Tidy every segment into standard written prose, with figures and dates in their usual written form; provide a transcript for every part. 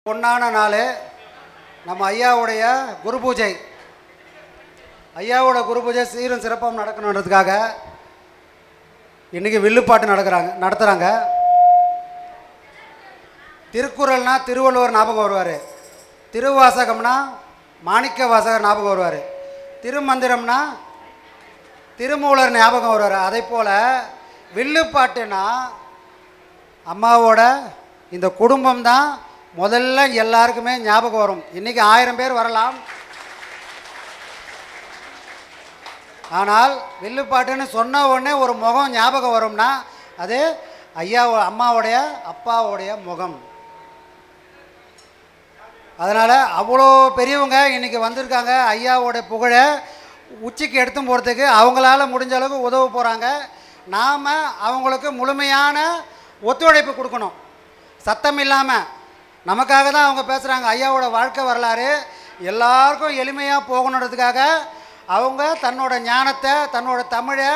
பொன்னான நாள் நம்ம ஐயாவுடைய குரு பூஜை. ஐயாவோட குரு பூஜை சீரும் சிறப்பாக நடக்கணுன்றதுக்காக இன்றைக்கி வில்லுப்பாட்டு நடத்துகிறாங்க. திருக்குறள்னா திருவள்ளுவர் ஞாபகம் வருவார், திருவாசகம்னா மாணிக்க வாசகர் ஞாபகம் வருவார், திருமந்திரம்னா திருமூலர் ஞாபகம் வருவார். அதே போல் வில்லுப்பாட்டுனா அம்மாவோட இந்த குடும்பம் தான் முதல்ல எல்லாருக்குமே ஞாபகம் வரும். இன்றைக்கி 1000 பேர் வரலாம், ஆனால் வில்லுப்பாட்டுன்னு சொன்ன உடனே ஒரு முகம் ஞாபகம் வரும்னா அது அம்மாவுடைய அப்பாவுடைய முகம். அதனால் அவ்வளோ பெரியவங்க இன்றைக்கி வந்திருக்காங்க. ஐயாவோட புகழை உச்சிக்கு எடுத்து போகிறதுக்கு அவங்களால முடிஞ்ச அளவுக்கு உதவ போகிறாங்க. நாம் அவங்களுக்கு முழுமையான ஒத்துழைப்பு கொடுக்கணும். சத்தம் இல்லாமல் நமக்காக தான் அவங்க பேசுகிறாங்க. ஐயாவோட வாழ்க்கை வரலாறு எல்லாருக்கும் எளிமையாக போகணுன்றதுக்காக அவங்க தன்னோட ஞானத்தை, தன்னோட தமிழை,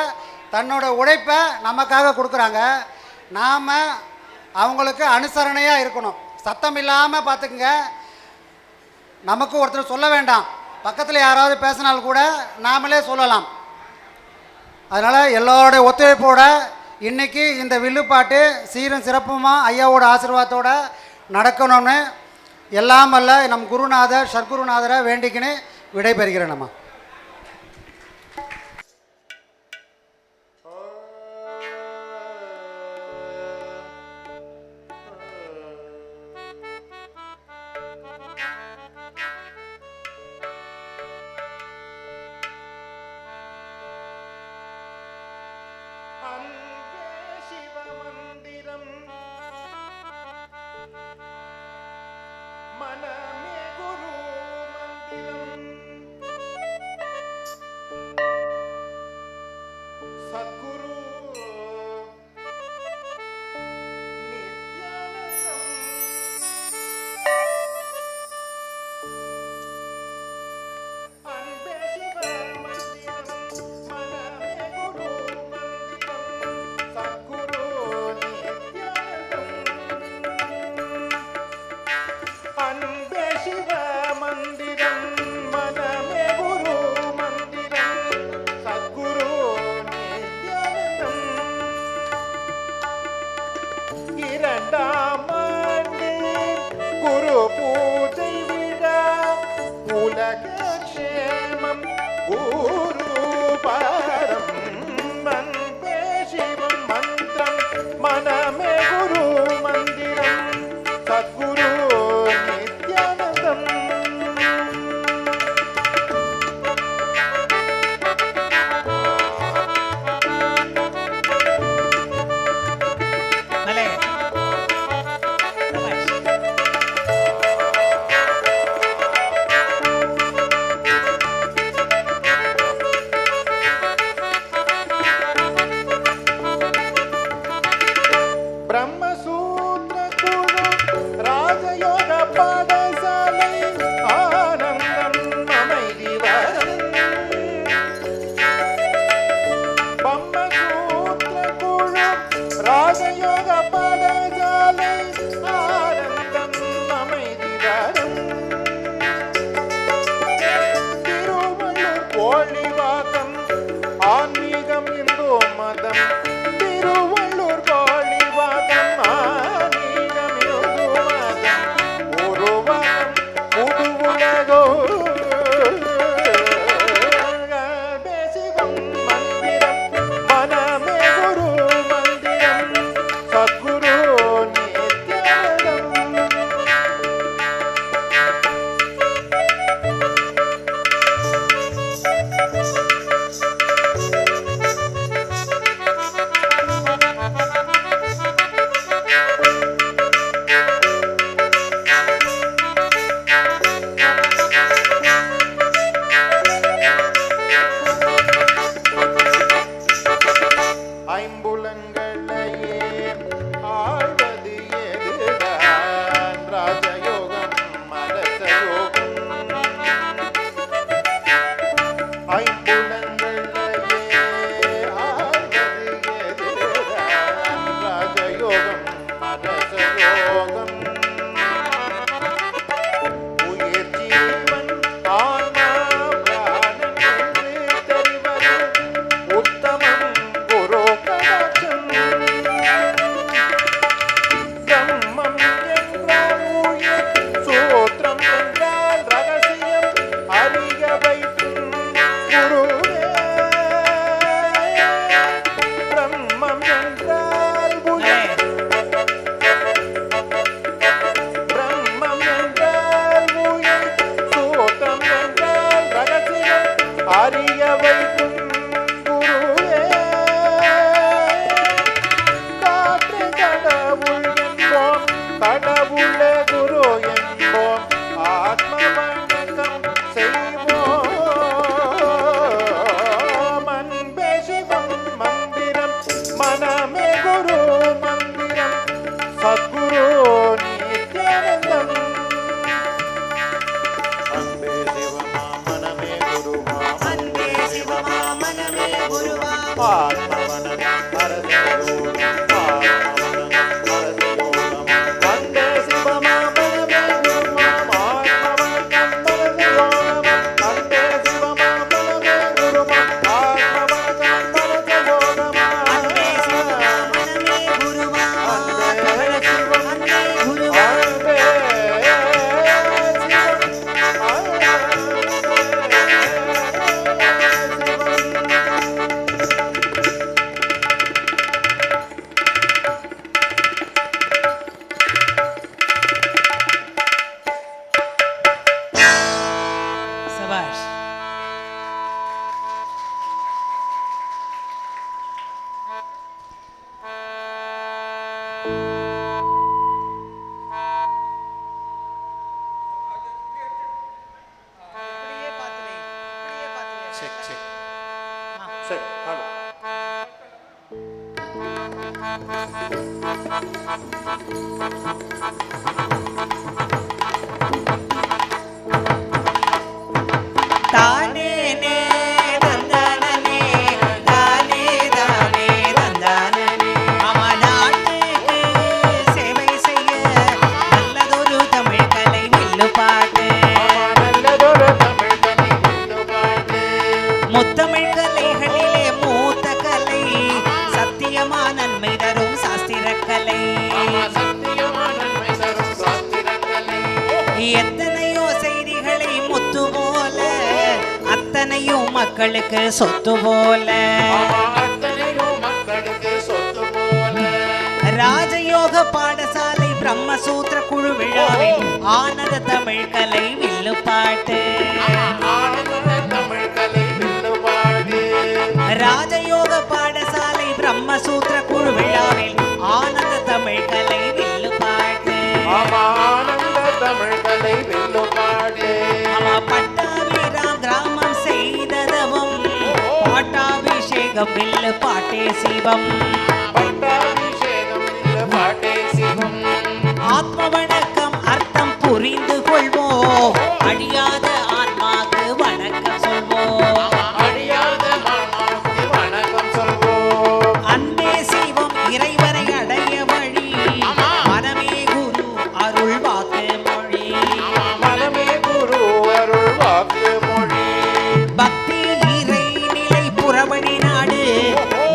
தன்னோட உழைப்பை நமக்காக கொடுக்குறாங்க. நாம் அவங்களுக்கு அனுசரணையாக இருக்கணும். சத்தம் இல்லாமல் பார்த்துக்குங்க. நமக்கு ஒருத்தர் சொல்ல வேண்டாம், பக்கத்தில் யாராவது பேசினாலும் கூட நாமளே சொல்லலாம். அதனால் எல்லோருடைய ஒத்துழைப்போட இன்றைக்கி இந்த வில்லுப்பாட்டு சீரும் சிறப்புமாக ஐயாவோட ஆசீர்வாதத்தோடு நடக்கணும்னு எல்லாம் அல்ல நம் குருநாதர் சர்க்குருநாதரை வேண்டிக்கின்னு விடைபெறுகிறேன். நம்ம மக்களுக்கு சொத்து போல ராஜயோக பாடசாலை பிரம்மசூத்திர குழு விழாவில் ஆனந்த தமிழ் கலை வில்லு பாட்டு ராஜயோக பாடசாலை பிரம்மசூத்திர குழு விழாவில் ஆனந்த தமிழ் கலை வில்லு பாட்டு பட்டாபிராம் கிராமம் செய்ததவம் பாட்டாபிஷேகம் வில்லு பாட்டே சிவம் ஆத்ம வணக்கம் அர்த்தம் புரிந்து கொள்வோம் அழியாத ஆன்மாக்கு வணக்கம் சொல்வோம் அன்பே சிவம் இறைவனை அடைய வழி மனமே குரு அருள் வாக்கு மொழி பக்தி இறை நிலை புறவழி நாடு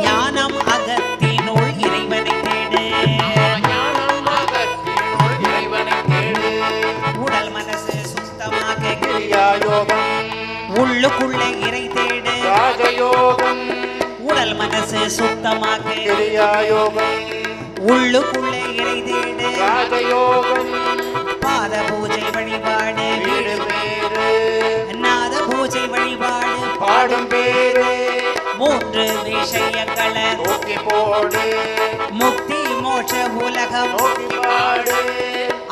ஞானம் அகத்தினுள் இறைவனை தேடு உடல் மனசு சுத்தமாக உள்ளுக்குள்ளே இறை தேடு உடல் மனசு சுத்தமாக உள்ளுக்குள்ளே இறை தேடு பாத பூஜை வழிபாடு நாத பூஜை வழிபாடு பாடும் பேரு 3 விஷயங்களை நோக்கி போடு முக்தி மோட்ச உலகம் நோக்கி பாடு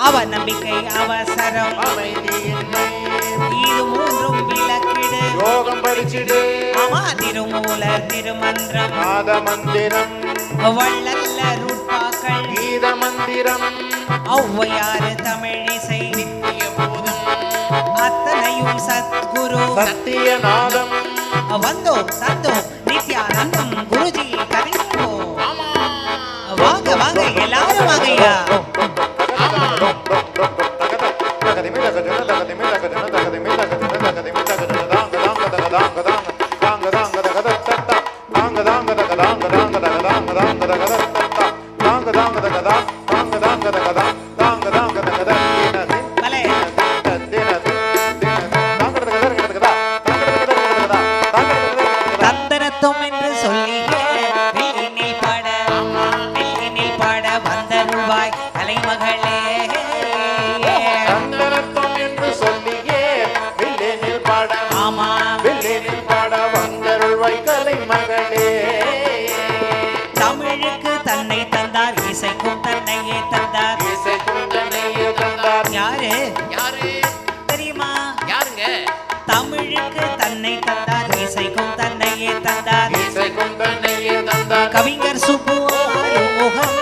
அவ நம்பிக்கை அவசரம் அமைதியின்மை இது 3 விளக்கிடு யோகம் பறிச்சிடு ஆமா திருமூலர் திருமந்திரம் நாத மந்திரம் வள்ளல்ல ரூபாக்கள் கீத மந்திரம் ஔவையாறு தமிழிசை நித்திய போதம் அத்தனையும் சத்குரு சத்தியநாதம் வந்தோம் தந்தோம் நித்யானந்தம் குருஜி கதை சொல்வோம் வாங்க வாங்க எல்லாரும் வாங்கய்யா தந்தரத்தும் என்று சொல்லி வெள்ளினில் பாட வந்தருள்வாய் தலைமகளே தந்தரத்தும் என்று சொல்லியே வெள்ளினில் பாட ஆமா வெள்ளினில் பாட வந்தருள்வாய் கலைமகளே தமிழுக்கு தன்னை தந்தார் இசைக்கும் தன்னையே தந்தார் இசைக்கும் தன்னையே தந்தார் யாரு யாரு தெரியுமா யாருங்க தமிழுக்கு தன்னை தந்தார் இசைக்கும் தன்னையே தந்தார் இசைக்கும் தன்னையே தந்தார் கவிஞர் சுப்பு முகம்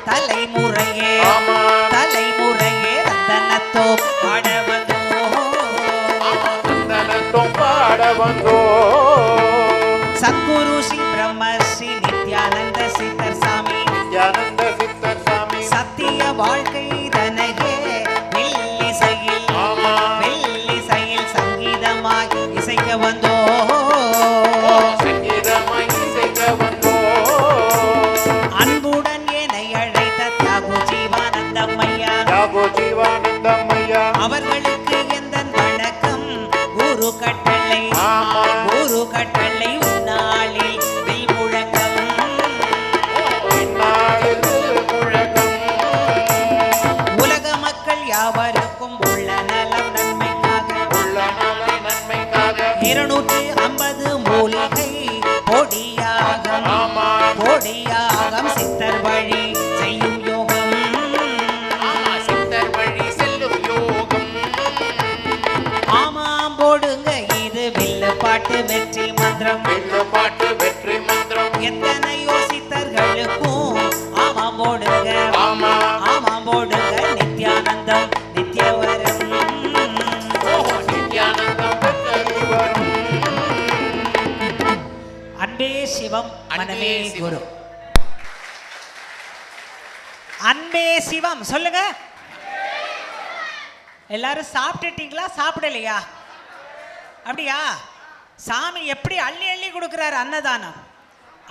தலைமுறையே ஆமா தலைமுறையே ரத்தனத்தோ பாட வந்தோ தந்தனத்தும் பாட வந்தோ சத்குரு ஸ்ரீ பிரம்ம சித்தர் சாமி நித்யானந்த சித்தர் சாமி சத்திய வாழ்க்கை தனையே மெல்லிசையில் ஆமா மெல்லிசையில் சங்கீதமாய் இசைக்க வந்தோ சங்கீதமாய் இசைக்க வந்தோ அன்புடன் என்னை அழைத்த தியாகு ஜீவானந்தம் ஐயா யாகோ ஜீவானந்தம் ஐயா அவர்களுக்கு எந்த வணக்கம் குரு கட்டளை ஆமா குரு கட்டளை உன்னாளில் வில் முழக்கம் இந்நாளில் முழக்கம் உலக மக்கள் யாவருக்கும் உள்ள நலம் நன்மைக்காக உள்ள நல நன்மைக்காக 250 மூலிகை பொடியாகம் ஆமா பொடியாகம் சித்தர் வழி செய்யும் யோகம் ஆமா சித்தர் வழி செல்லும் யோகம் ஆமாம் போடுங்க இது வில்லு பாட்டு வெற்றி மந்திரம் வெள்ளு பாட்டு வெற்றி மந்திரம் எத்தனையோ சித்தர்களுக்கும் ஆமாம் போடுங்க ஆமா ஆமாம் போடுங்க நித்யானந்தம் நித்யவரம் ஓஹோ நித்யானந்தம் பெற்றது வரும் அன்பே சிவம் மனமே அன்பே சிவம். குரு அன்பே சிவம் சொல்லுங்க எல்லாரும் சாப்பிட்டுட்டீங்களா சாப்பிடலையா அப்படியா சாமி எப்படி அள்ளி அள்ளி கொடுக்கிறார் அன்னதானம்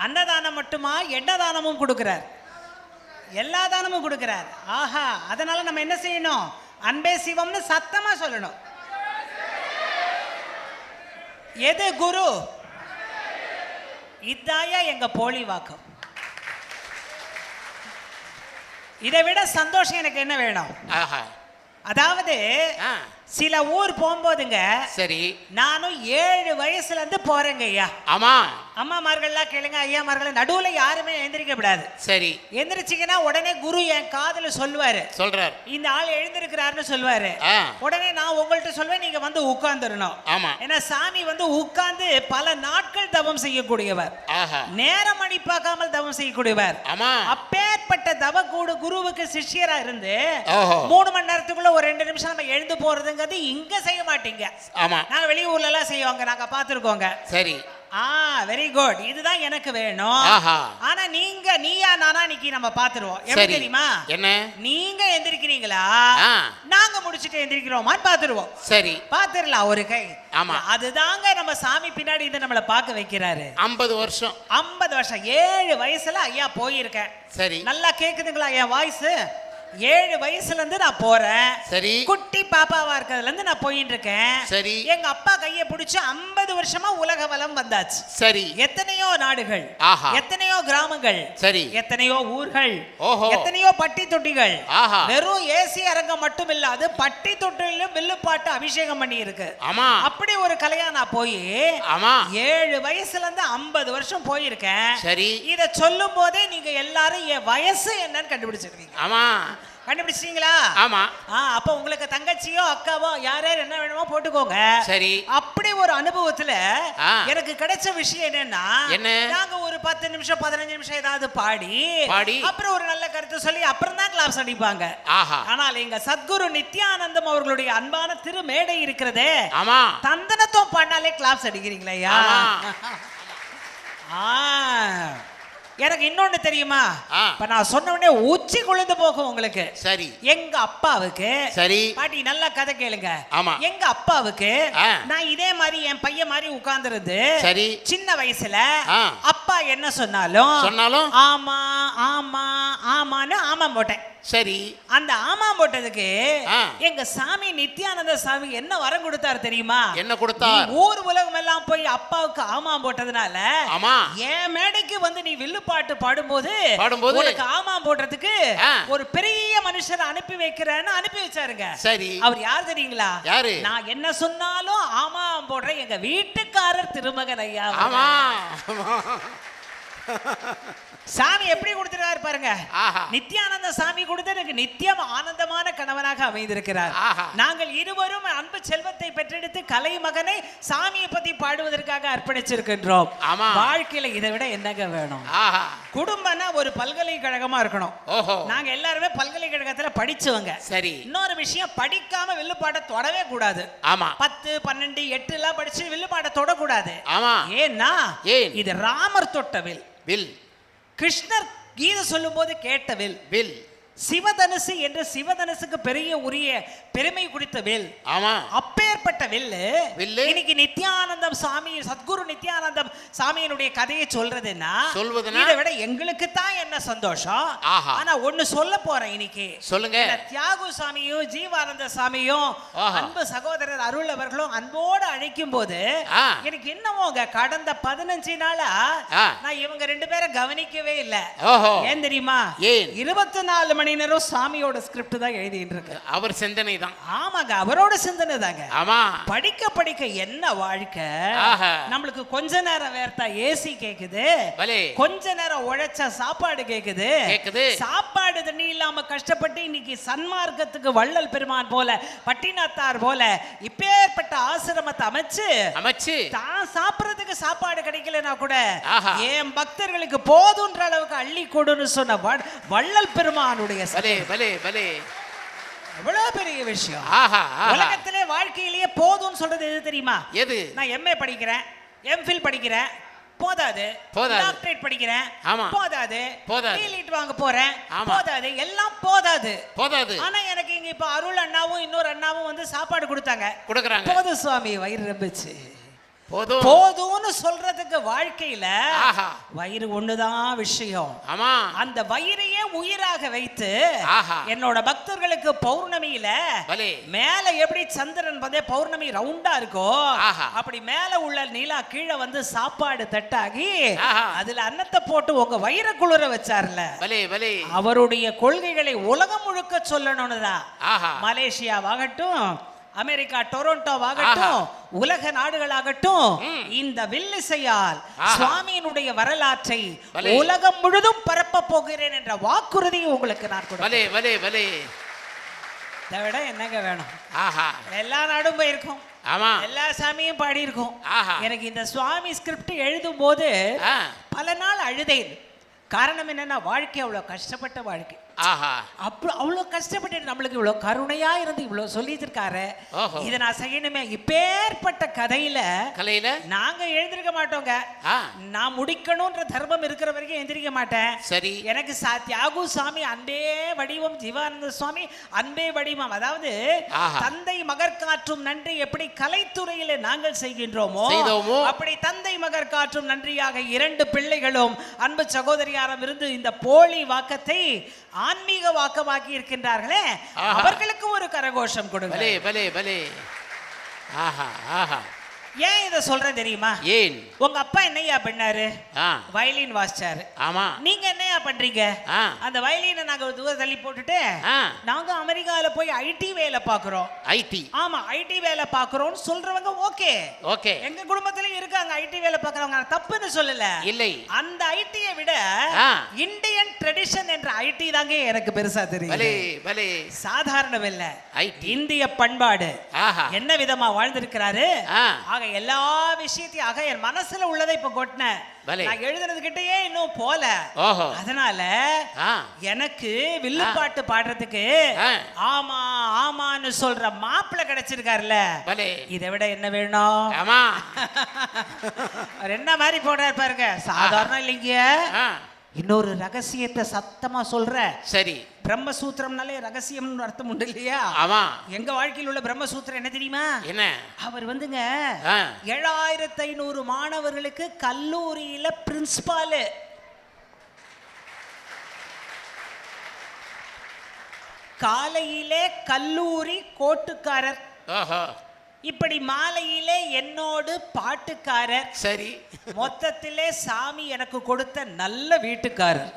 அன்னதானம் மட்டுமா எண்ணதானமும் கொடுக்கிறார் எல்லா தானமும் கொடுக்கிறார் ஆஹா அதனால நம்ம என்ன செய்யணும் அன்பே சிவம்னு சத்தமா சொல்லணும் எது குரு இதாயா எங்க போலி வாக்கம் இதை விட சந்தோஷம் எனக்கு என்ன வேணும் ஆஹா அதாவது ஆ சில ஊர் போகும்போதுங்க சரி நானும் 7 வயசுல இருந்து போறேங்க ஐயா ஆமா அம்மாமார்கள்லாம் கேளுங்க ஐயாமார்கள் நடுவுல யாருமே எந்திரிக்க கூடாது சரி எந்திரிச்சிங்கன்னா உடனே குரு என் காதுல சொல்லுவாரு சொல்றார் இந்த ஆள் எழுந்திருக்கிறாருன்னு சொல்லுவாரு ஆ உடனே நான் உங்கள்கிட்ட சொல்வேன் நீங்க வந்து உட்கார்ந்துடணும் ஆமா ஏன்னா சாமி வந்து உட்கார்ந்து பல நாட்கள் தவம் செய்யக்கூடியவர் ஆஹா நேரம் அணி பார்க்காமல் தவம் செய்யக்கூடியவர் ஆமா அப்பேற்பட்ட தவ கூடு குருவுக்கு சிஷ்யரா இருந்து ஓஹோ 3 மணி நேரத்துக்குள்ள ஒரு 2 நிமிஷம் நம்ம எழுந்து போறதுங்கிறது இங்க செய்ய மாட்டீங்க ஆமா நாங்க வெளியூர்ல எல்லாம் செய்வாங்க நாங்க பாத்துருக்கோங்க சரி வெரி குட் இதுதான் எனக்கு வேணும் ஆஹா ஆனா நீயா நானா இன்னைக்கு நம்ம பாத்துருவோம் எப்படி சரி தெரியுமா என்ன நீங்க எந்திரிக்கிறீங்களா ஆ நாங்க முடிச்சிட்டு எந்திரிக்கிறோமான்னு பாத்துருவோம் சரி பாத்துடலாம் ஒரு கை ஆமா. அதுதாங்க நம்ம சாமி பின்னாடி இருந்து நம்மள பார்க்க வைக்கிறாரு 50 வருஷம் 50 வருஷம் 7 வயசுல ஐயா போயிருக்கேன் சரி நல்லா கேக்குதுங்களா என் வாய்ஸ் 7 வயசுல இருந்து நான் போறேன் சரி குட்டி பாப்பாவா இருக்கிறதுல இருந்து நான் போயிட்டு இருக்கேன் சரி எங்க அப்பா கையை பிடிச்சு 50 வருஷமா உலக வலம் வந்தாச்சு சரி எத்தனையோ நாடுகள் ஆஹா. எத்தனையோ கிராமங்கள் சரி எத்தனையோ ஊர்கள் ஓஹோ. எத்தனையோ பட்டி தொட்டிகள் ஆஹா. வெறும் ஏசி அரங்கம் மட்டும் இல்லாது பட்டி தொட்டிலும் வில்லுப்பாட்டு அபிஷேகம் பண்ணி இருக்கு ஆமா அப்படி ஒரு கலையா நான் போய் ஆமா 7 வயசுல இருந்து 50 வருஷம் போயிருக்கேன் சரி இத சொல்லும் போதே நீங்க எல்லாரும் என் வயசு என்னன்னு கண்டுபிடிச்சிருக்கீங்க ஆமா கண்டுபிடிச்சிட்டீங்களா ஆமா அப்ப உங்களுக்கு தங்கச்சியோ அக்காவோ யார் யார் என்ன வேணுமோ போட்டுக்கோங்க சரி அப்படி ஒரு அனுபவத்துல ஆ. எனக்கு கிடைச்ச விஷயம் என்னன்னா என்ன? நாங்க ஒரு 10 நிமிஷம் 15 நிமிஷம் ஏதாவது பாடி அப்புறம் ஒரு நல்ல கருத்து சொல்லி அப்புறம் தான் கிளாஸ் அடிப்பாங்க ஆஹா ஆனால் எங்க சத்குரு நித்யானந்தம் அவர்களுடைய அன்பான திருமேடை இருக்கிறதே ஆமா தந்தனத்துவம் பண்ணாலே கிளாஸ் அடிக்கிறீங்களா ஐயா எனக்கு இன்னொன்னு தெரியுமா இப்ப நான் சொன்ன உடனே உச்சி குளிர்ந்து போகும் உங்களுக்கு சரி எங்க அப்பாவுக்கு சரி பாட்டி நல்லா கதை கேளுங்க ஆமா எங்க அப்பாவுக்கு நான் இதே மாதிரி என் பையன் மாதிரி உட்கார்ந்துருந்து சரி சின்ன வயசுல அப்பா என்ன சொன்னாலும் ஆமா ஆமா ஆமான்னு ஆமா போட்டேன் சரி அந்த ஆமா போட்டதுக்கு எங்க சாமி நித்யானந்த சாமி என்ன வரம் கொடுத்தாரு தெரியுமா என்ன கொடுத்தார் ஊர் உலகம் எல்லாம் போய் அப்பாவுக்கு ஆமா போட்டதுனால என் மேடைக்கு வந்து நீ வில்லுப்பாட்டு பாடும்போது உனக்கு ஆமா போடுறதுக்கு ஒரு பெரிய மனுஷரை அனுப்பி வைக்கிறேன்னு அனுப்பி வச்சாருங்க சரி அவர் யார் தெரியுங்களா யாரு நான் என்ன சொன்னாலும் ஆமா போடுற எங்க வீட்டுக்காரர் திருமகன் ஐயா ஆமா சாமி எப்படி கொடுத்திருக்காரு பாருங்க நித்யானந்த சாமி கொடுத்து எனக்கு நித்தியம் ஆனந்தமான கணவனாக அமைந்திருக்கிறார் நாங்கள் இருவரும் அன்பு செல்வத்தை பெற்றெடுத்து கலை மகனை சாமியை பத்தி பாடுவதற்காக அர்ப்பணிச்சிருக்கின்றோம் வாழ்க்கையில இதை விட என்னங்க வேணும் குடும்பம்னா ஒரு பல்கலைக்கழகமா இருக்கணும் நாங்க எல்லாருமே பல்கலைக்கழகத்துல படிச்சவங்க சரி இன்னொரு விஷயம் படிக்காம வில்லுப்பாட்டை தொடவே கூடாது 10 12 8 எல்லாம் படிச்சு வில்லுப்பாட்டை தொடக்கூடாது ஏன்னா இது ராமர் தொட்ட வில் கிருஷ்ணர் கீதை சொல்லும் போது கேட்ட வில் வில் சிவதனுசு என்று சிவதனுசுக்கு பெரிய உரிய பெருமை குறித்த வில். ஆமா, அப்பேற்பட்ட வில்லு வில்லு இன்னைக்கு நித்யானந்தம் சாமி, சத்குரு நித்யானந்தம் சாமியினுடைய கதையை சொல்றதுன்னா இதை விட எங்களுக்கு தான் என்ன சந்தோஷம். ஆனா ஒண்ணு சொல்ல போறேன் இன்னைக்கு. சொல்லுங்க. தியாகு சாமியும் ஜீவானந்த சாமியும் அன்பு சகோதரர் அருள் அவர்களும் அன்போடு அழைக்கும் போது எனக்கு என்னமோங்க கடந்த 15 நாளா நான் இவங்க 2 பேரை கவனிக்கவே இல்லை. ஏன் தெரியுமா? 24 மணி நேரம் சாமியோட ஸ்கிரிப்ட் தான் எழுதிட்டு இருக்கு. அவர் சிந்தனை தான். ஆமாங்க, அவரோட சிந்தனை தாங்க. ஆமா, படிக்க படிக்க என்ன வாழ்க்கை. நம்மளுக்கு கொஞ்ச நேரம் வேர்த்தா ஏசி கேக்குது, கொஞ்ச நேரம் உழைச்சா சாப்பாடு கேக்குது. சாப்பாடு தண்ணி இல்லாம கஷ்டப்பட்டு இன்னைக்கு சன்மார்க்கத்துக்கு வள்ளல் பெருமான் போல பட்டினத்தார் போல இப்பேற்பட்ட ஆசிரமத்தை அமைச்சு தான் சாப்பிடறதுக்கு சாப்பாடு கிடைக்கலனா கூட என் பக்தர்களுக்கு போதுன்ற அளவுக்கு அள்ளி கொடுன்னு சொன்ன வள்ளல் பெருமானுடைய எவ்வளவு பெரிய விஷயம். உலகத்திலே வாழ்க்கையிலேயே போதும்னு சொல்றது எது தெரியுமா? எது? நான் எம்ஏ படிக்கிறேன், எம்ஃபில் படிக்கிறேன், போதாது. டாக்டரேட் படிக்கிறேன், போதாது. பிலிட் வாங்க போறேன், போதாது. எல்லாம் போதாது. ஆனா எனக்கு இங்க இப்ப அருள் அண்ணாவும் இன்னொரு அண்ணாவும் வந்து சாப்பாடு கொடுத்தாங்க. போதும் சுவாமி, வயிறு ரம்பிச்சு. போதும்னு சொல்றதுக்கு வாழ்க்கையில வயிறு ஒண்ணுதான் விஷயம். அந்த வயிறையே உயிராக வைத்து என்னோட பக்தர்களுக்கு பௌர்ணமியில மேல எப்படி சந்திரன் வந்து பௌர்ணமி ரவுண்டா இருக்கோ அப்படி மேல உள்ள நீலா கீழே வந்து சாப்பாடு தட்டாகி அதுல அன்னத்தை போட்டு உங்க வயிறை குளிர வச்சார்ல, அவருடைய கொள்கைகளை உலகம் முழுக்க சொல்லணும்னுதான். மலேசியாவாகட்டும், அமெரிக்கா டொரண்டோவாகட்டும், உலக நாடுகளாகட்டும், இந்த வில்லிசையால் சுவாமியினுடைய வரலாற்றை உலகம் முழுதும் பரப்ப போகிறேன் என்ற வாக்குறுதியை உங்களுக்கு நான் கொடுக்கிறேன். இதை விட என்னங்க வேணும்? எல்லா நாடும் போயிருக்கும், எல்லா சாமியும் பாடி இருக்கும். எனக்கு இந்த சுவாமி ஸ்கிரிப்ட் எழுதும் போது பல நாள் அழுதேன். காரணம் என்னன்னா, வாழ்க்கை அவ்வளவு கஷ்டப்பட்ட வாழ்க்கை. அவ்வளவு கஷ்டப்பட்டு நம்மளுக்கு இவ்வளவு கருணையா இருந்து இவ்வளவு சொல்லிட்டு இருக்காரு. இதை நான் செய்யணுமே. இப்பேற்பட்ட கதையில நாங்க எழுந்திருக்க மாட்டோங்க. நான் முடிக்கணும்ன்ற தர்மம் இருக்கிற வரைக்கும் எழுந்திருக்க மாட்டேன். சரி, எனக்கு தியாகு சாமி அன்பே வடிவம், ஜீவானந்த சுவாமி அன்பே வடிவம். அதாவது தந்தை மகர் காற்றும் நன்றி எப்படி கலைத்துறையில நாங்கள் செய்கின்றோமோ அப்படி தந்தை மகர் காற்றும் நன்றியாக 2 பிள்ளைகளும் அன்பு சகோதரியாரம் இருந்து இந்த போலி வாக்கத்தை ஆன்மீக வாக்கமாக்கி இருக்கின்றார்களே, அவர்களுக்கு ஒரு கரகோஷம் கொடுங்க. ஏன் இத சொல்றேன் தெரியுமா? ஏன்? உங்க அப்பா என்னையா பண்ணாரு? வயலின் வாசிச்சாரு. ஆமா. நீங்க என்னையா பண்றீங்க? அந்த வயலினை நாங்க ஒரு தூர தள்ளி போட்டுட்டு நாங்க அமெரிக்கால போய் ஐடி வேலை பாக்குறோம். ஐடி? ஆமா, ஐடி வேலை பாக்குறோம்னு சொல்றவங்க ஓகே. ஓகே, எங்க குடும்பத்திலயும் இருக்காங்க ஐடி வேலை பாக்குறவங்க, தப்புன்னு சொல்லல. இல்லை, அந்த ஐடியை விட இந்தியன் ட்ரெடிஷன் என்ற ஐடி தாங்க எனக்கு பெருசா தெரியும். சாதாரணம் இல்ல, இந்திய பண்பாடு என்ன விதமா வாழ்ந்திருக்கிறாரு. எல்லா விஷயத்தையும் என் மனசுல உள்ளதை இப்ப கொட்டினேன். நான் எழுதுறது கிட்டயே இன்னும் போல. அதனால எனக்கு வில்லுப்பாட்டு பாடுறதுக்கு ஆமா ஆமான்னு சொல்ற மாப்பிள்ளை கிடைச்சிருக்காருல்ல, இதை விட என்ன வேணும்? அவர் என்ன மாதிரி போடுறாரு பாருங்க, சாதாரணம் இல்லைங்க. இன்னொரு ரகசியத்தை சத்தமா சொல்ற. சரி, பிரம்மசூத்திரம்னாலே ரகசியம்னு அர்த்தம் உண்டு இல்லையா? ஆமா. எங்க வாழ்க்கையில் உள்ள பிரம்மசூத்திரம் என்ன தெரியுமா? என்ன? அவர் வந்துங்க 7500 மாணவர்களுக்கு கல்லூரியில பிரின்சிபால். காலையிலே கல்லூரி கோட்டுக்காரர், இப்படி மாலையிலே என்னோடு பாட்டுக்காரர். சரி, மொத்தத்திலே சாமி எனக்கு கொடுத்த நல்ல வீட்டுக்காரர்.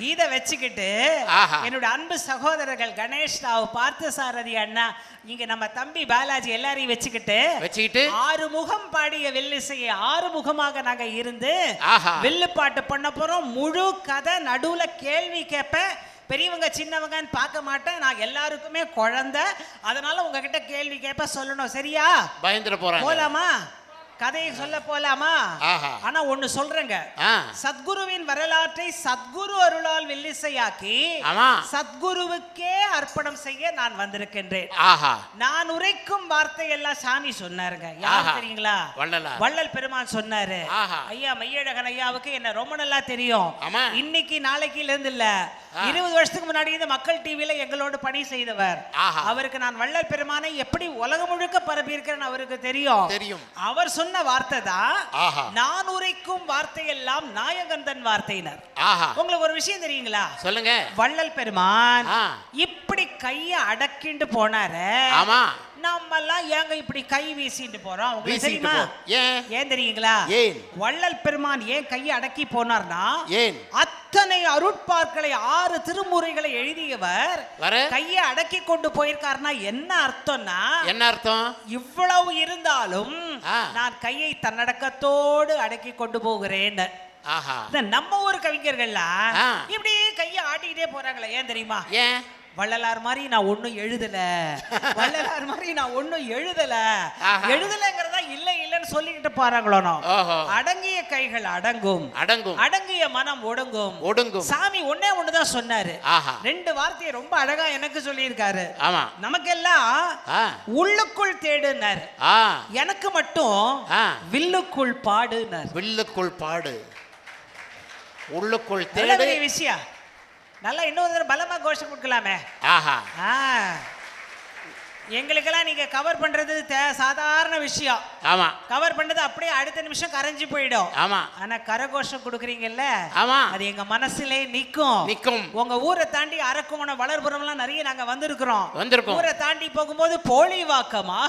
இத வச்சுக்கிட்டு என்னோட அன்பு சகோதரர்கள் கணேஷ் ராவ், பார்த்தசாரதி அண்ணா, இங்க நம்ம தம்பி பாலாஜி எல்லாரையும் வச்சுக்கிட்டு 6 முகம் பாடிய வில்லிசையை 6 முகமாக நாங்க இருந்து வில்லு பாட்டு பண்ண போறோம். முழு கதை, நடுவுல கேள்வி கேட்பேன். பெரியவங்க சின்னவங்கன்னு பார்க்க மாட்டேன், நான் எல்லாருக்குமே குழந்தை. அதனால உங்ககிட்ட கேள்வி கேட்ப சொல்லணும். சரியா? பயந்துட போறேன். போலாமா? கதையை சொல்ல போலாமா? ஆஹா. ஆனா ஒண்ணு சொல்றேங்க. சத்குருவின் வரலாற்றை சத்குரு அருளால் வில்லிசையாக்கி சத்குருவுக்கே அர்ப்பணம் செய்ய நான் வந்திருக்கின்றேன். நான் உரைக்கும் வார்த்தை எல்லாம் சாமி சொன்னாருங்க. யார் தெரியுங்களா? வள்ளல் பெருமான் சொன்னாரு. ஐயா மையழகன் ஐயாவுக்கு என்ன ரொம்ப நல்லா தெரியும். இன்னைக்கு நாளைக்கு இருந்து இல்ல, 20 வருஷத்துக்கு முன்னாடி இந்த மக்கள் டிவில எங்களோட பணி செய்தவர். அவருக்கு நான் வள்ளல் பெருமானை எப்படி உலகம் முழுக்க பரப்பி இருக்கிறேன்னு அவருக்கு தெரியும். அவர் சொன்ன வார்த்தை தான் நான் உரைக்கும் வார்த்தை எல்லாம் நாயகந்தன் வார்த்தையினர். உங்களுக்கு ஒரு விஷயம் தெரியுங்களா? சொல்லுங்க. வள்ளல் பெருமான் இப்படி கைய அடக்கிண்டு போனாரு. நம்ம எல்லாம் ஏங்க இப்படி கை வீசிட்டு போறோம்? உங்களுக்கு தெரியுமா? ஏன் தெரியுங்களா? வள்ளல் பெருமான் ஏன் கையை அடக்கி போனார்னா, அத்தனை அருட்பாக்களை 6 திருமுறைகளை எழுதியவர் கையை அடக்கி கொண்டு போயிருக்காருன்னா என்ன அர்த்தம்னா, என்ன அர்த்தம்? இவ்வளவு இருந்தாலும் நான் கையை தன்னடக்கத்தோடு அடக்கி கொண்டு போகிறேன். நம்ம ஊர் கவிஞர்கள்லாம் இப்படி கையை ஆட்டிக்கிட்டே போறாங்களே, ஏன் தெரியுமா? வள்ளலார் மாதிரி நான் ஒன்னும் எழுதல, வள்ளலார் மாதிரி நான் ஒன்னும் எழுதலங்கிறதா இல்ல இல்லன்னு சொல்லிக்கிட்டு பாருங்களோ. அடங்கிய கைகள் அடங்கும், அடங்கிய மனம் ஒடுங்கும். சாமி ஒண்ணுதான் சொன்னாரு. 2 வார்த்தையை ரொம்ப அழகா எனக்கு சொல்லி இருக்காரு. நமக்கெல்லாம் உள்ளுக்குள் தேடுனாரு, எனக்கு மட்டும் வில்லுக்குள் பாடுனாரு. வில்லுக்குள் பாடு, உள்ளுக்குள் தேடு விஷயம். நல்லா இன்னொரு பலமா கோஷம் கொடுக்கலாமே. எங்களுக்கெல்லாம் நீங்க கவர் பண்றது சாதாரண விஷயம். ஆமா, கவர் பண்ணது அப்படியே அடுத்த நிமிஷம் கரைஞ்சு போயிடும். ஆமா, ஆனா கரகோஷம் கொடுக்குறீங்கல்ல, ஆமா, அது எங்க மனசுலே நிக்கும். உங்க ஊரை தாண்டி அரக்கோணம் வளர்புறம் எல்லாம் நிறைய நாங்க வந்திருக்கிறோம். ஊரை தாண்டி போகும்போது போலிவாக்கமா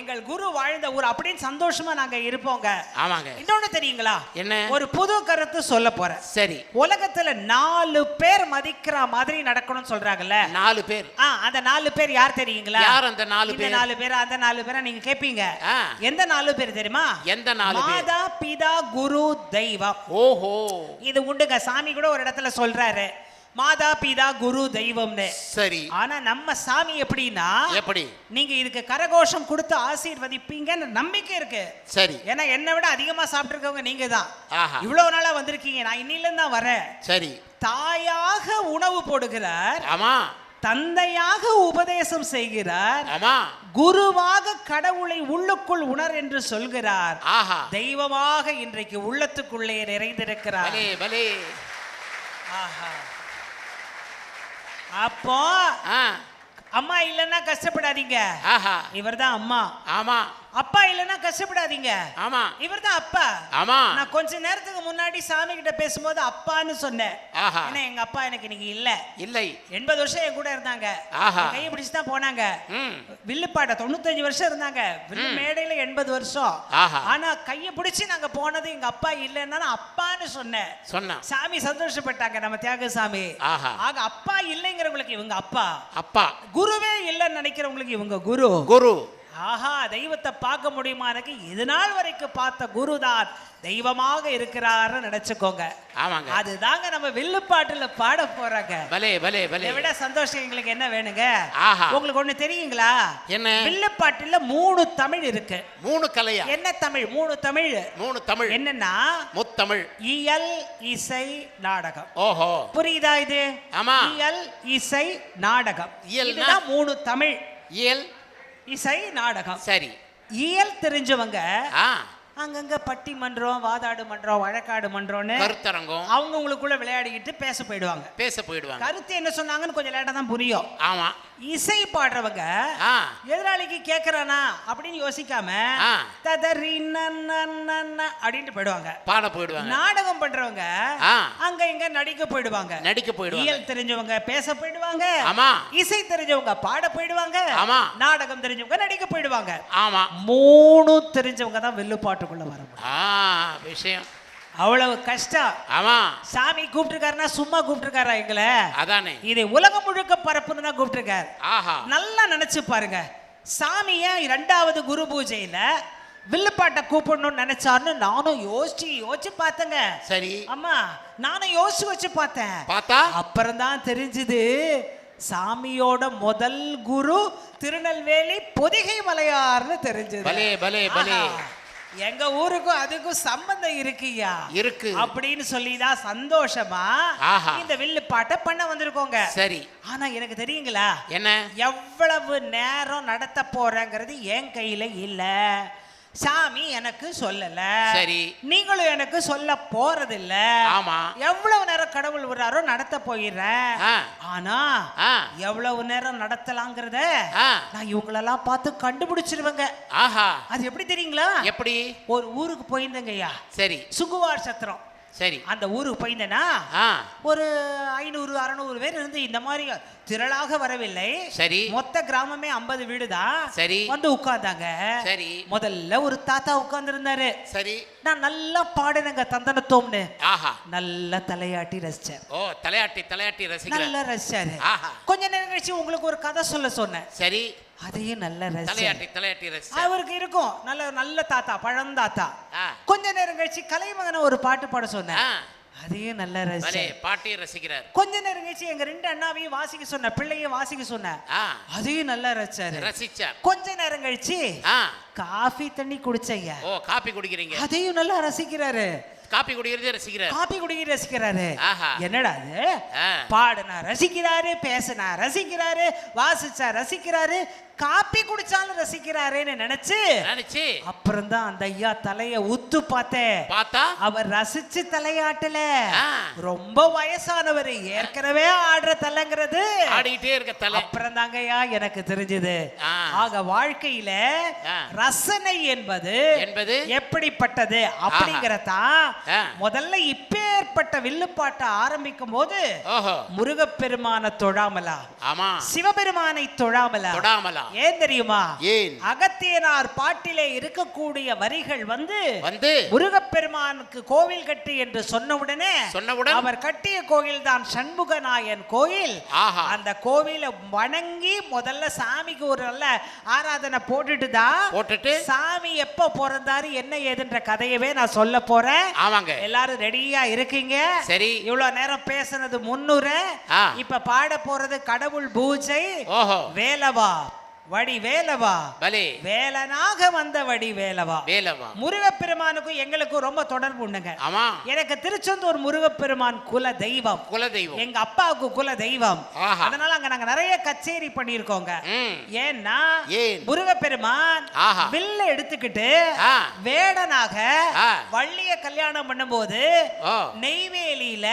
எங்கள் குரு வாழ்ந்த ஊர் அப்படின்னு சந்தோஷமா நாங்க இருப்போங்க. ஆமாங்க. இன்னொன்னு தெரியுங்களா? என்ன? ஒரு புது கருத்து சொல்ல போறேன். சரி. உலகத்துல 4 பேர் மதிக்கிற மாதிரி நடக்கணும்னு சொல்றாங்கல்ல. 4 பேர். அந்த 4 பேர் யார் தெரியுங்களா? யார் அந்த 4 பேர்? 4 பேர், அந்த 4 பேரை நீங்க கேப்பீங்க. எந்த 4 பேர் தெரியுமா? எந்த 4 பேர்? மாதா பிதா குரு தெய்வம். ஓஹோ, இது உண்டுங்க. சாமி கூட ஒரு இடத்துல சொல்றாரு, மாதா பிதா குரு தெய்வம்னு. சரி. ஆனா நம்ம சாமி எப்படின்னா, எப்படி நீங்க இதுக்கு கரகோஷம் கொடுத்து ஆசீர்வதிப்பீங்கன்னு நம்பிக்கை இருக்கு. சரி. ஏன்னா என்னை விட அதிகமா சாப்பிட்டுருக்கவங்க நீங்க தான். இவ்வளவு நாளா வந்திருக்கீங்க, நான் இன்னில இருந்து தான் வரேன். சரி. தாயாக உணவு போடுகிறார். ஆமா. தந்தையாக உபதேசம் செய்கிறார். குருவாக கடவுளை உள்ளுக்குள் உணர் என்று சொல்கிறார். தெய்வமாக இன்றைக்கு உள்ளத்துக்குள்ளே நிறைந்திருக்கிறார். அப்போ அம்மா இல்லைன்னா கஷ்டப்படாதீங்க, இவர்தான் அம்மா. ஆமா. அப்பா இல்லைன்னா கஷ்டப்படாதீங்க, ஆமா, இவர்தான் அப்பா. ஆமா. நான் கொஞ்ச நேரத்துக்கு முன்னாடி சாமி கிட்ட பேசும்போது அப்பான்னு சொன்னேன். ஏன்னா எங்க அப்பா எனக்கு இன்னைக்கு இல்லை. 80 வருஷம் என் கூட இருந்தாங்க, கையை பிடிச்சு தான் போனாங்க. வில்லுப்பாட்ட 95 வருஷம் இருந்தாங்க, வில்லு மேடையில 80 வருஷம். ஆனா கையை பிடிச்சு நாங்க போனது எங்க அப்பா இல்லைன்னா அப்பான்னு சொன்னேன். சாமி சந்தோஷப்பட்டாங்க, நம்ம தியாகசாமி. ஆக அப்பா இல்லைங்கிறவங்களுக்கு இவங்க அப்பா, குருவே இல்லைன்னு நினைக்கிறவங்களுக்கு இவங்க குரு. ஆஹா, தெய்வத்தை பார்க்க முடியுமா? எனக்கு இது நாள் வரைக்கும் பார்த்த குருதான் தெய்வமாக இருக்கிறாரு நினைச்சுக்கோங்க. ஆமாங்க. அதுதாங்க நம்ம வில்லுப்பாட்டுல பாட போறாங்க. இதை விட சந்தோஷம் எங்களுக்கு என்ன வேணுங்க? உங்களுக்கு ஒண்ணு தெரியுங்களா? என்ன? வில்லுப்பாட்டுல 3 தமிழ் இருக்கு. 3 கலையா? என்ன தமிழ்? 3 தமிழ். என்னன்னா முத்தமிழ், இயல், இசை, நாடகம். ஓஹோ, புரியுதா இது? ஆமா. இயல், இசை, நாடகம், இதுதான் 3 தமிழ். இயல், இசை, நாடகம். சரி. இயல் தெரிஞ்சவங்க அங்கங்க பட்டி மன்றம், வாதாடு மன்றம், வழக்காடு மன்றம்னு கருத்தரங்கம் அவங்க உங்களுக்குள்ள விளையாடிக்கிட்டு பேச போயிடுவாங்க. கருத்து என்ன சொன்னாங்கன்னு கொஞ்சம் லேட்டா தான் புரியும். ஆமா. இசை பாடுறவங்க எதிராளிக்கு கேக்குறானா அப்படின்னு யோசிக்காம அப்படின்ட்டு போயிடுவாங்க. நாடகம் பண்றவங்க அங்க இங்க நடிக்க போயிடுவாங்க. இயல் தெரிஞ்சவங்க பேச போயிடுவாங்க. இசை தெரிஞ்சவங்க பாட போயிடுவாங்க. நாடகம் தெரிஞ்சவங்க நடிக்க போயிடுவாங்க. 3 தெரிஞ்சவங்க தான் வில்லுப்பாட்டுக்குள்ள வர விஷயம். அவ்வளவு கஷ்டம். ஆமா. சாமி கூப்பிட்டுருக்காருன்னா சும்மா கூப்பிட்டுருக்காரா எங்களை? அதானே. இதை உலகம் முழுக்க பரப்புன்னு தான் கூப்பிட்டுருக்காரு. நல்லா நினைச்சு பாருங்க, சாமிய 2வது குரு பூஜையில வில்லுப்பாட்டை கூப்பிடணும்னு நினைச்சாருன்னு நானும் யோசிச்சு பார்த்தேங்க. சரி. ஆமா, நானும் யோசிச்சு பார்த்தேன். அப்புறம் தான் தெரிஞ்சுது சாமியோட முதல் குரு திருநெல்வேலி பொதிகை மலையார்னு தெரிஞ்சது. எங்க ஊருக்கும் அதுக்கும் சம்பந்தம் இருக்குயா இருக்கு அப்படின்னு சொல்லிதான் சந்தோஷமா இந்த வில்லு பாட்டை பண்ண வந்திருக்கோங்க. சரி, ஆனா எனக்கு தெரியுங்களா என்ன எவ்வளவு நேரம் நடத்த போறேங்கிறது என் கையில இல்ல. சாமி எனக்கு சொல்லல, சரி, நீங்களும் எனக்கு சொல்ல போறது இல்ல. ஆமா, எவ்வளவு நேரம் கடவுள் விடுறாரோ நடத்த போயிடுறேன். ஆனா எவ்வளவு நேரம் நடத்தலாங்கிறத நான் இவங்களெல்லாம் பார்த்து கண்டுபிடிச்சிருவேங்க. ஆஹா, அது எப்படி தெரியுங்களா? எப்படி? ஒரு ஊருக்கு போயிருந்தேங்கய்யா. சரி, சுகுவார் சத்திரம். சரி, அந்த ஊருக்கு போயிருந்தேன்னா ஒரு 500-600 பேர் இருந்து இந்த மாதிரி திரளாக வரவில்லை. சரி, மொத்த கிராமமே 50 வீடு தான். சரி, வந்து உட்கார்ந்தாங்க. சரி, முதல்ல ஒரு தாத்தா உட்கார்ந்து இருந்தாரு. சரி, நான் நல்லா பாடுனேங்க தந்தனத்தோம்னு. ஆஹா, நல்லா தலையாட்டி ரசிச்சேன். ஓ, தலையாட்டி ரசிக்கிறேன். நல்லா ரசிச்சாரு. கொஞ்ச நேரம் கழிச்சு உங்களுக்கு ஒரு கதை சொல்ல சொன்னேன். சரி, அதையும் நல்ல தலையாட்டி ரசி. அவருக்கு இருக்கும் நல்ல தாத்தா, பழந்தாத்தா. கொஞ்ச நேரம் கழிச்சு கலைமகனை ஒரு பாட்டு பாட சொன்னேன். அதையும் நல்ல ரசி, பாட்டி ரசிக்கிறார். கொஞ்ச நேரம் கழிச்சு எங்க 2 அண்ணாவையும் வாசிக்க சொன்ன, பிள்ளைய வாசிக்க சொன்ன, அதையும் நல்லா ரசிச்சார். கொஞ்ச நேரம் கழிச்சு காஃபி தண்ணி குடிச்சையா. ஓ, காபி குடிக்கிறீங்க, அதையும் நல்லா ரசிக்கிறாரு. காபி குடிக்கிறது ரசிக்கிறாரு. என்னடா அது? பாடுனா ரசிக்கிறாரு, பேசினா ரசிக்கிறாரு, வாசிச்சா ரசிக்கிறாரு, காப்பி குடிச்சாலும் ரசிக்கிறாருன்னு நினைச்சு அப்புறம் தான் அந்த ஐயா தலைய உத்து பார்த்தா அவர் ரசிச்சு தலையாட்டல. ரொம்ப வயசானவர், ஏற்கனவே ஆடுற தலைங்கிறது ஆடிட்டே இருக்க தலை. அப்புறம் தாங்க ஐயா எனக்கு தெரிஞ்சது. ஆக வாழ்க்கையில ரசனை என்பது எப்படிப்பட்டது அப்படிங்கறதா முதல்ல இப்பேற்பட்ட வில்லுப்பாட்டை ஆரம்பிக்கும் போது முருகப்பெருமான தொழாமலா, சிவபெருமானை தொழாமலா. ஏன் தெரியுமா? அகத்தியனார் பாட்டிலே இருக்கக்கூடிய வரிகள் வந்து முருகப்பெருமானுக்கு கோவில் கட்டி என்று சொன்னவுடனே அவர் கட்டிய கோவில் தான் சண்முகநாயன் கோயில். அந்த கோவிலை வணங்கி முதல்ல சாமிக்கு ஒரு நல்ல ஆராதனை போட்டுட்டு சாமி எப்ப பிறந்தாரு என்ன ஏதுன்ற கதையவே நான் சொல்ல போறேன். எல்லாரும் ரெடியா இருக்கீங்க? சரி, இவ்வளவு நேரம் பேசுனது 300. இப்ப பாட போறது கடவுள் பூஜை. வேலவா வடி வேலவா, வேலனாக வந்த வடி வேலவா. முருகப்பெருமானுக்கும் எங்களுக்கும் ரொம்ப தொடர்பு உண்டுங்க. எனக்கு திருச்செந்தூர் முருகப்பெருமான் குல தெய்வம். எங்க அப்பாவுக்கு குல தெய்வம். அதனால அங்க நாங்க நிறைய கச்சேரி பண்ணிருக்கோங்க. ஏன்னா முருகப்பெருமான் வில்ல எடுத்துக்கிட்டு வேடனாக வள்ளிய கல்யாணம் பண்ணும்போது நெய்வேலியில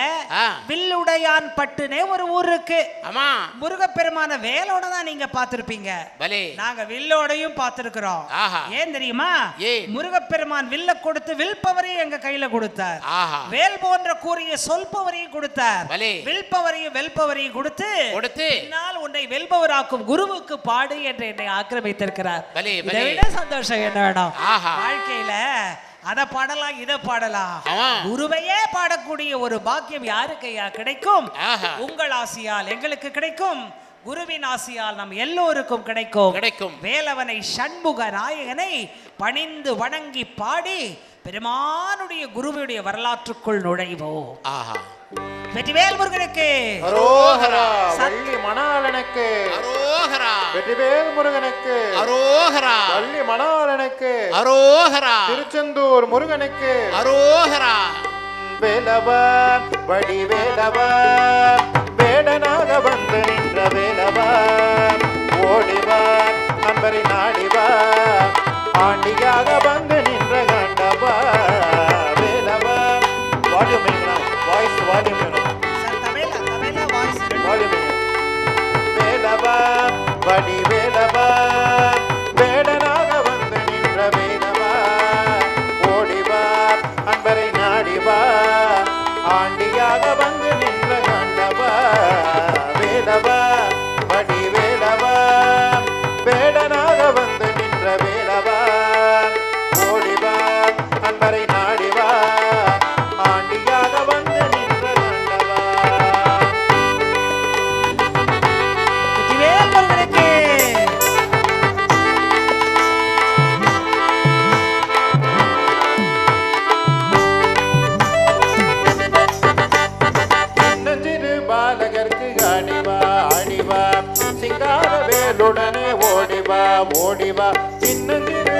வில்லுடையான் பட்டுனே ஒரு ஊர் இருக்கு. முருகப்பெருமான வேலோட தான் நீங்க பாத்திருப்பீங்க. நாங்க வில்லோடையும் பார்த்திருக்கிறோம். ஏன் தெரியுமா? முருகப்பெருமான் வில்ல கொடுத்து வில்பவரையும் எங்க கையில கொடுத்தார். வேல் போன்ற கூறிய சொல்பவரையும் கொடுத்தார். வில்பவரையும் வெல்பவரையும் கொடுத்து பின்னால் உன்னை வெல்பவராக்கும் குருவுக்கு பாடு என்று என்னை ஆக்கிரமித்திருக்கிறார். இதை விட சந்தோஷம் என்ன வேணும் வாழ்க்கையில? அத பாடலாம், இத பாடலாம். குருவையே பாடக்கூடிய ஒரு பாக்கியம் யாருக்கு கிடைக்கும்? உங்கள் ஆசியால் எங்களுக்கு கிடைக்கும். குருவின் ஆசியால் நம் எல்லோருக்கும் கிடைக்கும். வேலவனை சண்முக நாயகனை பணிந்து வணங்கி பாடி பெருமானுடைய குருவுடைய வரலாற்றுக்குள் நுழைவோம். வெற்றிவேல் முருகனுக்கு அரோகரா, வள்ளி மணாளனுக்கு அரோகரா, வெற்றிவேல் முருகனுக்கு அரோகரா, வள்ளி மணாளனுக்கு அரோகரா, திருச்செந்தூர் முருகனுக்கு அரோகரா. வேலவா வடி வேலவா, வேடனாக வந்து நின்ற வேலவா, ஓடிவா நண்பரை நாடிவா, ஆண்டியாக வந்து நின்ற கண்டவா. வேலவா வால்யூம் வேணும், வாய்ஸ் வால்யூம் வேணும். வேலவா வடி வேலவா, வேடனாக வந்து நின்ற வேலவா, ஓடிவா அன்பரை நாடிவா, ஆண்டியாக வந்து நின்ற கண்டவா. வேலவா வடி வேலவா, வேடனாக வந்து நின்ற வேலவா, ஓடிவா அன்பரை நாடிவா, ஆண்டியாக வந்து நின்ற கண்டவா. பாலகருக்கு ஆடிவா ஆடிவா, சிங்கார வேலுடனே ஓடிவா ஓடிவா, சின்னஞ்சிறு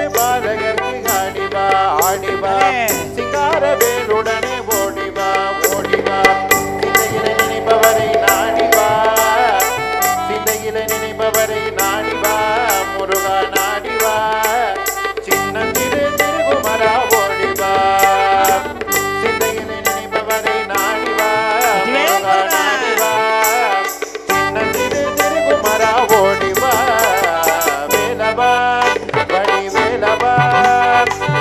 உடனே ஓடிவா ஓடிவா சிந்தையில நினைப்பவரை நாடிவா சிந்தையில நினைப்பவரை நாடிவா முருகா நாடிவா சின்னந்திரு திருகுமரா ஓடிவா சிந்தையில நினைப்பவரை நாடிவா முருகா நாடிவா சின்னந்திரு திருகுமரா ஓடிவா வேலவா வடி வேலவா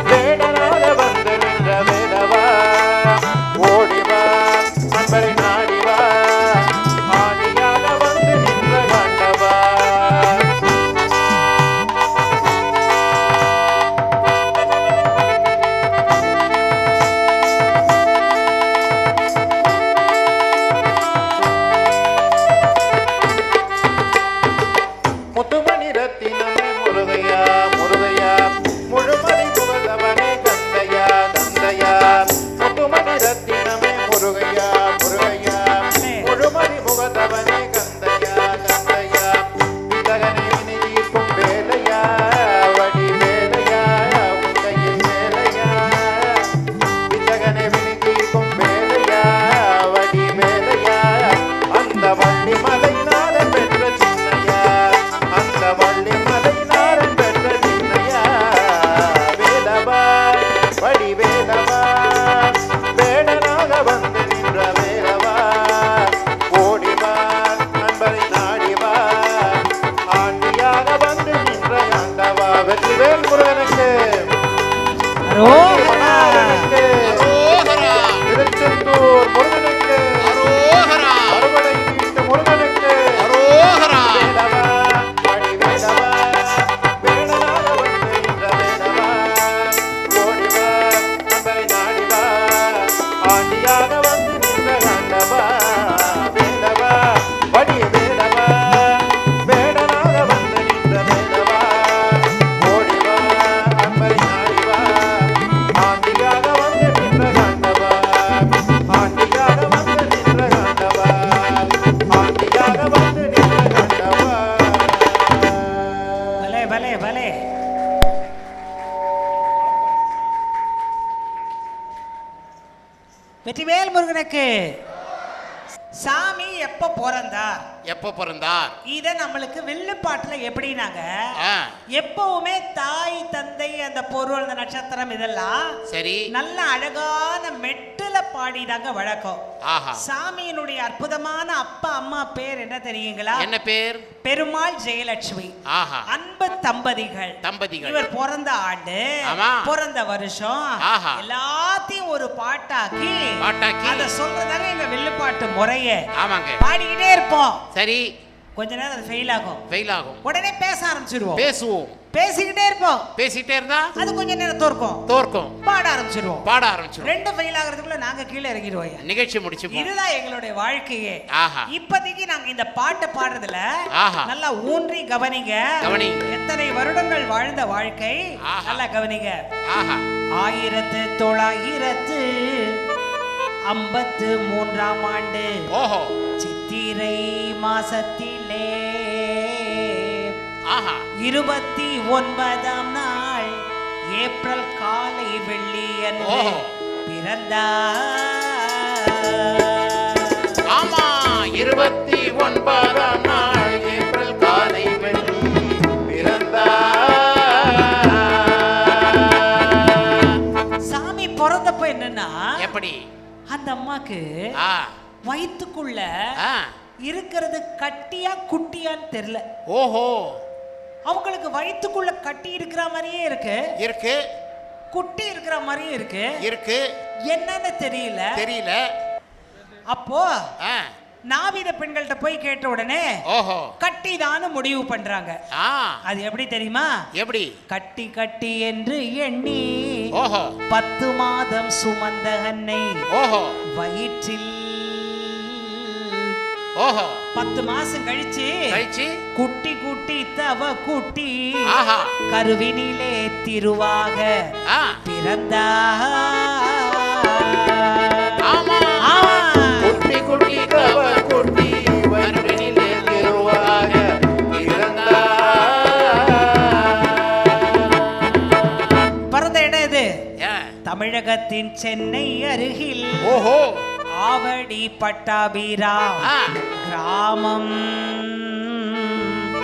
வேடனாக வந்து நின்ற வேலவா ஓடிவா அன்பரை நாடிவா ஆடியாக வந்து நின்ற கண்டவா முத்துமணி ரத்தினமே முருகையா முருகையா முழுமதி புகழ்ந்தவனே கந்தையா கந்தையா முத்துமணி ரத்தினமே முருகையா முருகையா முழுமதி புகழ்ந்தவனே கந்தையா கந்தையா வித்தகனை வினிதீர்க்கும் வேலையா வடி வேலையா உந்தையில் வேலையா வித்தகனை வினிதீர்க்கும் வேலையா வடி வேலையா அந்த வள்ளி மலை நாடன் பெற்ற சின்னையா அந்த வள்ளி மலை நாடன் பெற்ற சின்னையா வேலவா வடி வேலவா வேடனாக வந்து நின்ற வேலவா ஓடிவா நண்பரை நாடிவா ஆண்டியாக வந்து நின்ற ஆண்டவா வெற்றிவேல் முருகனுக்கு மணாளனுக்கு திருச்செந்தூர் முருகனுக்கு அறுவடை வீட்டு முருகனுக்கு வேலவா வடி வேலவா வேடனாக வந்து நின்ற வேலவா ஓடிவா நண்பரை நாடிவா ஆண்டியாக வந்து நின்ற ஆண்டவா வேலவா வடி வேலவா வேடனாக வந்து நின்ற வேலவா ஓடிவா நண்பரை நாடிவா ஆண்டியாக வந்து நின்ற ஆண்டவா ஆண்டியாக வந்து நின்ற ஆண்டவா ஆண்டியாக வந்து நின்ற ஆண்டவா பலே பலே பலே. வெற்றிவேல் முருகனுக்கு. சாமி எப்ப பிறந்தார்? எப்போ பிறந்தார்? இத நம்மளுக்கு வில்லுப்பாட்டுல எப்படினாங்க, ஆ, எப்பவுமே தாய் தந்தை அந்த பொருள் அந்த நட்சத்திரம் இதெல்லாம் சரி. நல்ல அழகான மெட்டுல பாடிதாங்க வழக்கம். ஆஹா. சாமியினுடைய அற்புதமான அப்பா அம்மா பேர் என்ன தெரியுங்களா? என்ன பேர்? பெருமாள் ஜெயலட்சுமி. ஆஹா. அன்பு தம்பதிகள். இவர் பிறந்த ஆண்டு, ஆமா, பிறந்த வருஷம், ஆஹா, எல்லாத்தையும் ஒரு பாட்டாக்கி அத சொல்றதாங்க எங்க வில்லுப்பாட்டு முறையே. ஆமாங்க. பாடிக்கிட்டே இருப்போம். சரி. கொஞ்ச நேரம் அது ஃபெயில் ஆகும். உடனே பேச ஆரம்பிச்சிருவோம். பேசுவோம். பேசிக்கிட்டே இருப்போம். பேசிட்டே இருந்தா அது கொஞ்ச நேரம் தோற்கும். பாட ஆரம்பிச்சிருவோம். ரெண்டு ஃபெயில் ஆகிறதுக்குள்ள நாங்க கீழே இறங்கிடுவோம். நிகழ்ச்சி முடிச்சு. இதுதான் எங்களுடைய வாழ்க்கையே. ஆஹா. இப்போதைக்கு நாங்க இந்த பாட்டு பாடுறதுல ஆஹா, நல்லா ஊன்றி கவனிங்க. எத்தனை வருடங்கள் வாழ்ந்த வாழ்க்கை. நல்லா கவனிங்க. ஆஹா. 1953ஆம் ஆண்டு சித்திரை மாசத்திலே 29ஆம் நாள் ஏப்ரல் காலை வெள்ளியன்று பிறந்தார். ஆமா, 29ஆம் நாள் ஏப்ரல் காலை வெள்ளி பிறந்தார். சாமி பிறந்தப்ப என்னன்னா, எப்படி அந்த அம்மாக்கு வயித்துக்குள்ள இருக்கிறது கட்டியா குட்டியான்னு தெரியல. அவங்களுக்கு வயித்துக்குள்ள கட்டி இருக்கிற மாதிரியே இருக்கு, குட்டி இருக்கிற மாதிரியே இருக்கு. என்னன்னு தெரியல. அப்போ நாவித பெண்கள்ட்ட போய் கேட்ட உடனே கட்டிதான்னு முடிவு பண்றாங்க. அது எப்படி தெரியுமா? எப்படி? கட்டி என்று எண்ணி 10 மாதம் சுமந்த அன்னை வயிற்றில் 10 மாசம் கழிச்சு குட்டி தவ குட்டி கருவினிலே திருவாக குட்டி தவ குட்டி கருவினிலே திருவாக பிறந்த இடம் இது தமிழகத்தின் சென்னை அருகில் ஓஹோ ஆவடி பட்டாபிராம் ஆ. கிராமம்.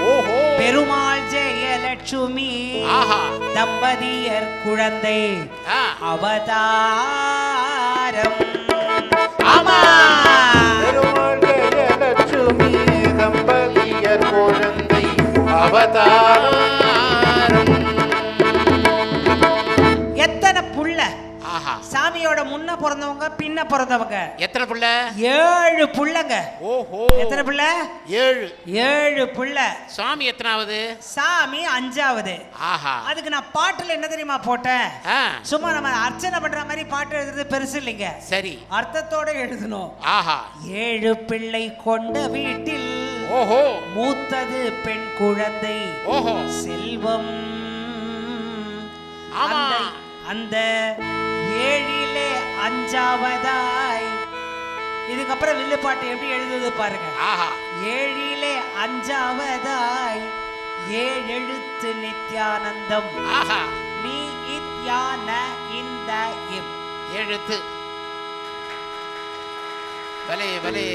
ஓஹோ பெருமாள் ஜெயலட்சுமி ஆஹா தம்பதியர் குழந்தை ஆ. அவதாரம். ஆமா பெருமாள் ஜெயலட்சுமி தம்பதியர் குழந்தை அவதாரம். எத்தனை புள்ள ஆஹா சாமியோட முன்ன பிறந்தவங்க பின்ன பிறந்தவங்க எத்தனை புள்ள 7 புள்ளங்க. ஓஹோ எத்தனை புள்ள? 7 7 புள்ள. சாமி எத்தனாவது சாமி 5வது. ஆஹா அதுக்கு நான் பாட்டுல என்ன தெரியுமா போட்டேன்? ஆ. சும்மா நம்ம அர்ச்சனை பண்ற மாதிரி பாட்டு எழுதுறது பெருசு இல்லைங்க, சரி அர்த்தத்தோட எழுதணும். ஆஹா 7 பிள்ளை கொண்ட வீட்டில் ஓஹோ மூத்தது பெண் குழந்தை ஓஹோ செல்வம். ஆமா. அந்த 7லே 5வதாய். இதுக்கப்புறம் வில்லுப்பாட்டு எப்படி எழுதுது பாருங்க. ஆஹா 7லே 5வதாய் 7 எழுத்து நித்யானந்தம். ஆஹா நீ இத்யான இந்த இம். எழுத்து பலே பலே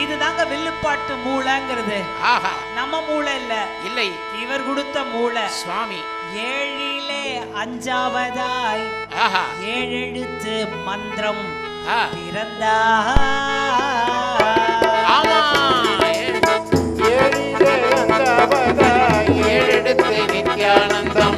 இதுதாங்க வில்லுப்பாட்டு மூளைங்கிறது. ஆஹா நம்ம மூளை இல்ல, இல்லை இவர் கொடுத்த மூளை. சுவாமி 7லே 5வதாய் ஆஹா 7 எழுத்து மந்திரம் ஆ. பிறந்தார். ஆமா ஏழிலே அந்தவதாய் ஏழெடுத்து நித்யானந்தம்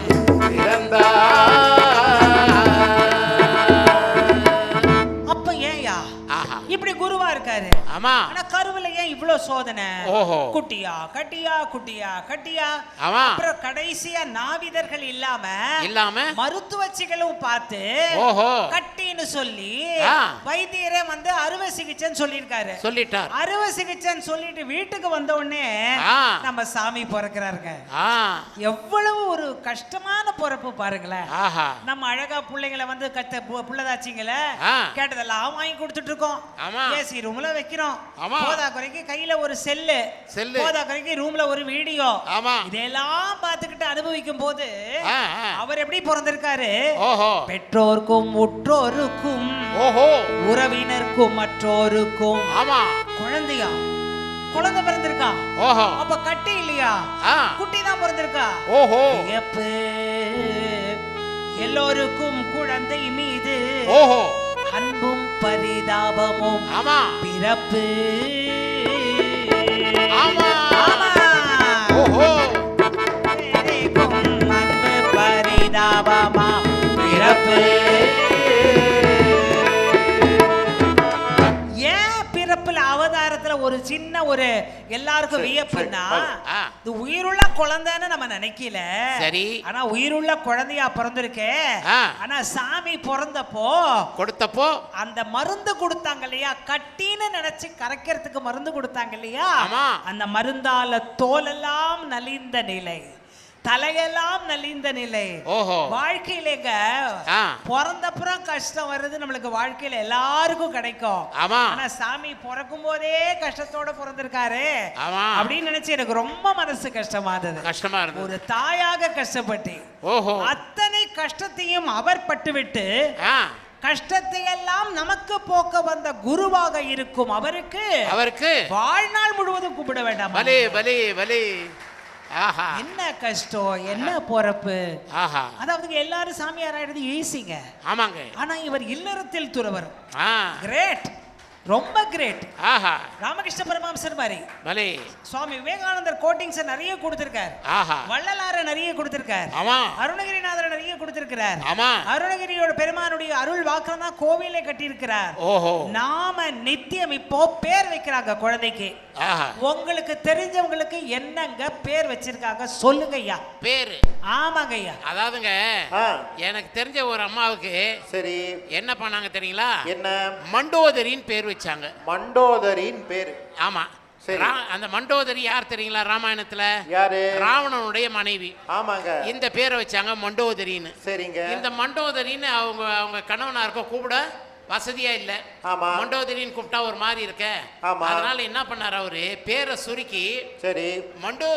அப்ப ஏன்யா ஆஹா இப்படி குருவா இருக்காரு? ஆமா ஆனா கருவுல ஏன் இவ்ளோ சோதனை? ஓஹோ. குட்டியா கட்டியா குட்டியா கட்டியா. ஆமா. அப்புறம் கடைசியா நாவிதர்கள் இல்லாம இல்லாம மருத்துவச்சிகளும் பார்த்து ஓஹோ கட்டின்னு சொல்லி ஆ. வைத்தியரே வந்து அறுவை சிகிச்சைன்னு சொல்லியிருக்காரு. சொல்லிட்டார் அறுவை சிகிச்சைன்னு சொல்லிட்டு வீட்டுக்கு வந்த உடனே ஆ. நம்ம சாமி பிறக்கிறாருங்க. ஆ எவ்வளவு ஒரு கஷ்டமான பிறப்பு பாருங்களேன். ஆஹா நம்ம அழகா பிள்ளைங்களை வந்து புள்ளதாச்சிங்கள ஆ. கேட்டதெல்லாம் வாங்கி கொடுத்துட்டு இருக்கோம். ஆமா. ஏசி ரூம்ல வைக்கிறோம். ஆமா. போதா குறைக்கு கையில ஒரு செல்லு, போதா குறைக்கு ரூம்ல ஒரு வீடியோ. ஆமா. இதெல்லாம் பார்த்துக்கிட்டு அனுபவிக்கும் போது ஆ, ஆ. அவர் எப்படி பிறந்திருக்காரு? ஓஹோ பெற்றோருக்கும் உற்றோருக்கும் ஓஹோ உறவினருக்கும் மற்றோருக்கும் ஆமா குழந்தையா குழந்தை பிறந்திருக்கா. ஓஹோ அப்ப கட்டி இல்லையா, ஆ. குட்டி தான் பிறந்திருக்கா. ஓஹோ வியப்பு. எல்லோருக்கும் குழந்தை மீது ஓஹோ அன்பும் பரிதாபமும் ஆமா பிறப்பு. ஆமா ஆமா. ஓஹோ எல்லோருக்கும் அன்பு பரிதாபமா பிறப்பு. ஏன் பிறப்புல அவதாரத்துல ஒரு சின்ன ஒரு எல்லாருக்கும் வியப்புன்னா, ஆ. இது உயிருள்ள குழந்தைன்னு நம்ம நினைக்கல. சரி. ஆனா உயிருள்ள குழந்தையா பிறந்திருக்கே. ஆ. ஆனா சாமி பிறந்தப்போ கொடுத்தப்போ அந்த மருந்து கொடுத்தாங்க இல்லையா, கட்டின்னு நினைச்சு கரைக்கிறதுக்கு மருந்து கொடுத்தாங்க இல்லையா, ஆமா. அந்த மருந்தால தோலெல்லாம் நலிந்த நிலை, தலையெல்லாம் நலிந்த நிலை. ஓஹோ. வாழ்க்கையிலேங்க ஆ. பிறந்தப்புறம் கஷ்டம் வருது நம்மளுக்கு, வாழ்க்கையில எல்லாருக்கும் கிடைக்கும். ஆமா. ஆனா சாமி பிறக்கும் போதே கஷ்டத்தோட பிறந்திருக்காரு ஆமா. அப்படின்னு நினைச்சு எனக்கு ரொம்ப மனசு கஷ்டமா இருந்தது. கஷ்டமா இருந்தது. ஒரு தாயாக கஷ்டப்பட்டு ஓஹோ. அத்தனை கஷ்டத்தையும் அவர் பட்டுவிட்டு ஆ. கஷ்டத்தை எல்லாம் நமக்கு போக்க வந்த குருவாக இருக்கும் அவருக்கு வாழ்நாள் முழுவதும் கூப்பிட வேண்டாம். பலே பலே பலே. ஆஹா. என்ன கஷ்டம், என்ன பொறப்பு. ஆஹா. அதாவது எல்லாரும் சாமியார் ஆயிடுறது ஈஸிங்க. ஆமாங்க. ஆனா இவர் இல்லறத்தில் துறவரும். ஆ. கிரேட், ரொம்ப கிரேட். ஆஹா. ராமகிருஷ்ண பரமஹம்சர் மாதிரி, பலே. சுவாமி விவேகானந்தர் கோட்டிங்ஸ் நிறைய கொடுத்திருக்கார். ஆஹா. வள்ளலார நிறைய கொடுத்திருக்கார். ஆமா. அருணகிரிநாதர் நிறைய கொடுத்திருக்கிறார். ஆமா. அருணகிரியோட பெருமானுடைய அருள் வாக்குல தான் கோவிலே கட்டியிருக்கிறார். ஓஹோ. நாம நித்தியம் இப்போ பேர் வைக்கிறாங்க குழந்தைக்கு. ஆஹா. உங்களுக்கு தெரிஞ்சவங்களுக்கு என்னங்க பேர் வச்சிருக்காங்க சொல்லுங்க ஐயா. பேரு? ஆமாங்க ஐயா. அதாவதுங்க, ஆ. எனக்கு தெரிஞ்ச ஒரு அம்மாவுக்கு சரி என்ன பண்ணாங்க தெரியுங்களா? என்ன? மண்டோதரின்னு பேர் வச்சாங்க. மண்டோதரின் பேரு? ஆமா. சரி. அந்த மண்டோதரி யார் தெரியுங்களா? ராமாயணத்துல யாரு? ராவணனுடைய மனைவி. ஆமாங்க. இந்த பேரை வச்சாங்க மண்டோதரின்னு. சரிங்க. இந்த மண்டோதரின்னு அவங்க கணவனாருக்கும் கூப்பிட வசதியா இல்ல. ஆமா. மண்டோதரின்னு கூப்பிட்டா ஒரு மாதிரி இருக்க. ஆமா. அதனால என்ன பண்ணாரு அவரு, பேரை சுருக்கி சரி மண்டு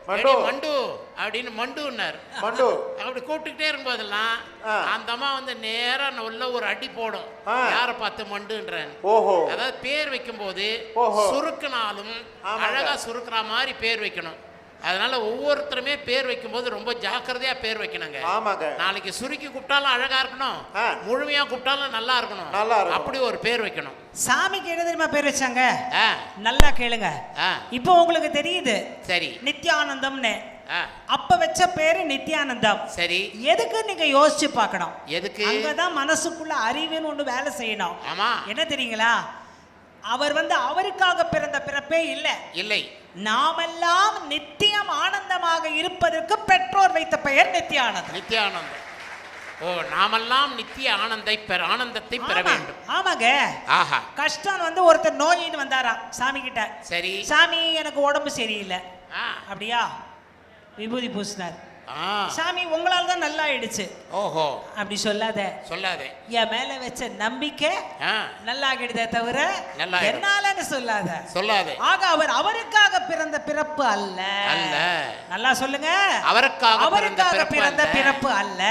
மண்டு. எடி மண்டு அப்படின்னு மண்டுன்னாரு. மண்டு அப்படி கூப்பிட்டுக்கிட்டே இருக்கும்போதெல்லாம் அந்த அம்மா வந்து நேரா உள்ள ஒரு அடி போடும். யாரை பார்த்து மண்டுன்றான். ஓஹோ. அதாவது பேர் வைக்கும் போது ஓஹோ. சுருக்குனாலும் ஆமாங்க. அழகா சுருக்குற மாதிரி பேர் வைக்கணும். அதனால ஒவ்வொருத்தருமே பேர் வைக்கும்போது ரொம்ப ஜாக்கிரதையா பேர் வைக்கணுங்க. ஆமாங்க. நாளைக்கு சுருக்கி கூப்பிட்டாலும் அழகா இருக்கணும், முழுமையா கூப்பிட்டாலும் நல்லா இருக்கணும். நல்லா இருக்கணும். அப்படி ஒரு பேர் வைக்கணும். சாமிக்கு என்ன தெரியுமா பேர் வச்சாங்க? ஆ, நல்லா கேளுங்க. ஆ, இப்போ உங்களுக்கு தெரியுது சரி. நித்யானந்தம்னு. ஆ, அப்ப வச்ச பேரு நித்யானந்தம். சரி. எதுக்கு நீங்க யோசிச்சு பார்க்கணும். எதுக்கு? அங்கதான் மனசுக்குள்ள அறிவுன்னு ஒண்ணு வேலை செய்யணும். ஆமா. என்ன தெரியுங்களா, அவர் வந்து அவருக்காக பிறந்த பிறப்பே இல்லை. இல்லை. நாமெல்லாம் நித்தியம் ஆனந்தமாக இருப்பதற்கு பெற்றோர் வைத்த பெயர் நித்யானந்தம். நித்யானந்தம். ஓ, நாமெல்லாம் நித்திய ஆனந்தத்தை பெற வேண்டும். ஆமாங்க. ஆஹா. கஷ்டம் வந்து ஒருத்தர் நோயின்னு வந்தாராம் சாமி கிட்ட. சரி. சாமி எனக்கு உடம்பு சரியில்லை. ஆ, அப்படியா? விபூதி பூசினார். ஆ. சாமி உங்களால தான் நல்லா ஆயிடுச்சு. ஓஹோ. அப்படி சொல்லாத. சொல்லாதே. என் மேல வச்ச நம்பிக்கை ஆ, நல்லா ஆகிடுதே தவிர நல்லா என்னாலன்னு சொல்லாத. சொல்லாதே. ஆக அவர் அவருக்காக பிறந்த பிறப்பு அல்ல. அல்ல. நல்லா சொல்லுங்க. அவருக்காக பிறந்த பிறப்பு அல்ல.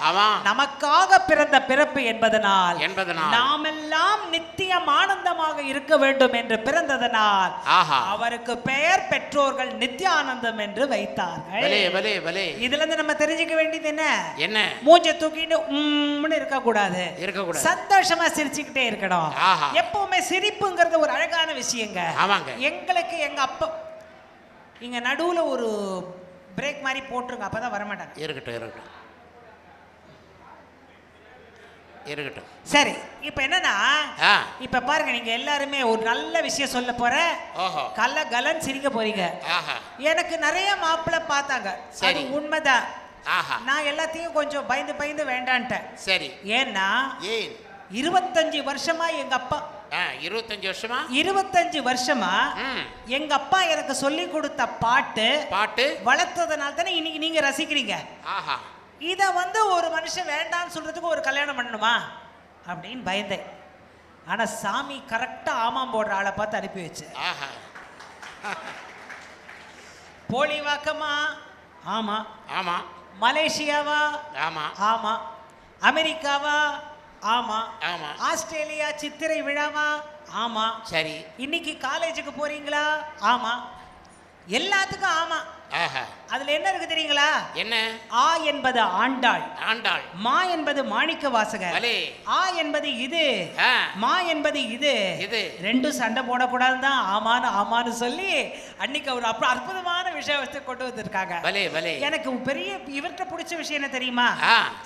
ஆமா. நமக்காக பிறந்த பிறப்பு என்பதனால் என்பதனால் நாமெல்லாம் நித்தியம் ஆனந்தமாக இருக்க வேண்டும் என்று பிறந்ததனால் ஆஹா. அவருக்கு பெயர் பெற்றோர்கள் நித்யானந்தம் என்று வைத்தார்கள். பலே பலே பலே. இதுல இருந்து நம்ம தெரிஞ்சுக்க வேண்டியது என்ன? என்ன? மூஞ்ச தூக்கிட்டு உம்னு இருக்க கூடாது. இருக்கக்கூடாது. சந்தோஷமா சிரிச்சுக்கிட்டே இருக்கணும். ஆஹா. எப்பவுமே சிரிப்புங்கிறது ஒரு அழகான விஷயங்க. ஆமாங்க. எங்களுக்கு எங்க அப்பா இங்க நடுவுல ஒரு பிரேக் மாதிரி போட்டுருங்க, அப்பதான் வர மாட்டாங்க. இருக்கட்டும் இருக்கட்டும் இருக்கட்டும். சரி, இப்ப என்னன்னா ஆ, இப்ப பாருங்க, நீங்க எல்லாருமே ஒரு நல்ல விஷயம் சொல்ல போற. ஓஹோ. கலகலன்னு சிரிக்க போறீங்க. ஆஹா. எனக்கு நிறைய மாப்பிள்ளை பார்த்தாங்க. சரி. அது உண்மைதான். ஆஹா. நான் எல்லாத்தையும் கொஞ்சம் பயந்து வேண்டான்ட்டேன். சரி. ஏன்னா ஏன்? 25 வருஷமா எங்க அப்பா 25 வருஷமா 25 வருஷமா எங்க அப்பா எனக்கு சொல்லி கொடுத்த பாட்டு வளர்த்ததுனால தானே இன்னைக்கு நீங்க ரசிக்கிறீங்க. ஆஹா. இத வந்து ஒரு மனுஷன் வேண்டாம்னு சொல்றதுக்கு ஒரு கல்யாணம் பண்ணணுமா அப்படின்னு பயந்தேன். ஆனா சாமி கரெக்டா ஆமாம் போடுற ஆளை பார்த்து அனுப்பி வச்சு. ஆஹா. போலிவாக்கமா? ஆமா. ஆமா. மலேசியாவா? ஆமா. ஆமா. அமெரிக்காவா? ஆமா. ஆமா. ஆஸ்திரேலியா சித்திரை விழாவா? ஆமா. சரி. இன்னைக்கு காலேஜுக்கு போறீங்களா? ஆமா. எல்லாத்துக்கும் ஆமா. அதுல என்ன இருக்கு தெரியுங்களா? என்ன? ஆ என்பது ஆண்டாள். ஆண்டாள். மா என்பது மாணிக்க வாசகர். ஆ என்பது இது. மா என்பது இது. ரெண்டும் சண்டை போடக்கூடாதுன்னு தான் ஆமான்னு சொல்லி அன்னைக்கு அவர் அற்புதமான விஷயத்தை கொண்டு வந்திருக்காங்க. எனக்கு பெரிய இவர்கிட்ட பிடிச்ச விஷயம் என்ன தெரியுமா?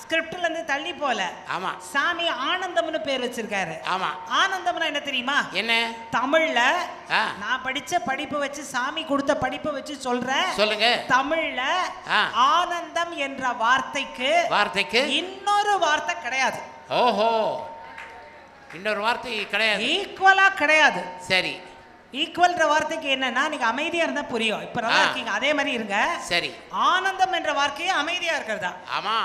ஸ்கிரிப்ட்ல இருந்து தள்ளி போல. ஆமா. சாமி ஆனந்தம்னு பேர் வச்சிருக்காரு. ஆமா. ஆனந்தம்னா என்ன தெரியுமா? என்ன? தமிழ்ல நான் படிச்ச படிப்பு வச்சு, சாமி கொடுத்த படிப்பை வச்சு சொல்றேன். சொல்லுங்க. தமிழ்ல ஆனந்தம் என்ற வார்த்தைக்கு இன்னொரு வார்த்தை கிடையாது. ஓஹோ. இன்னொரு வார்த்தை கிடையாது. ஈக்குவலா கிடையாது. சரி. ஈக்குவல்ன்ற வார்த்தைக்கு என்னன்னா, நீங்க அமைதியா இருந்தா புரியும். இப்ப நல்லா இருக்கீங்க, அதே மாதிரி இருங்க. சரி. ஆனந்தம் என்ற வார்த்தையே அமைதியா இருக்கிறதா. ஆமா.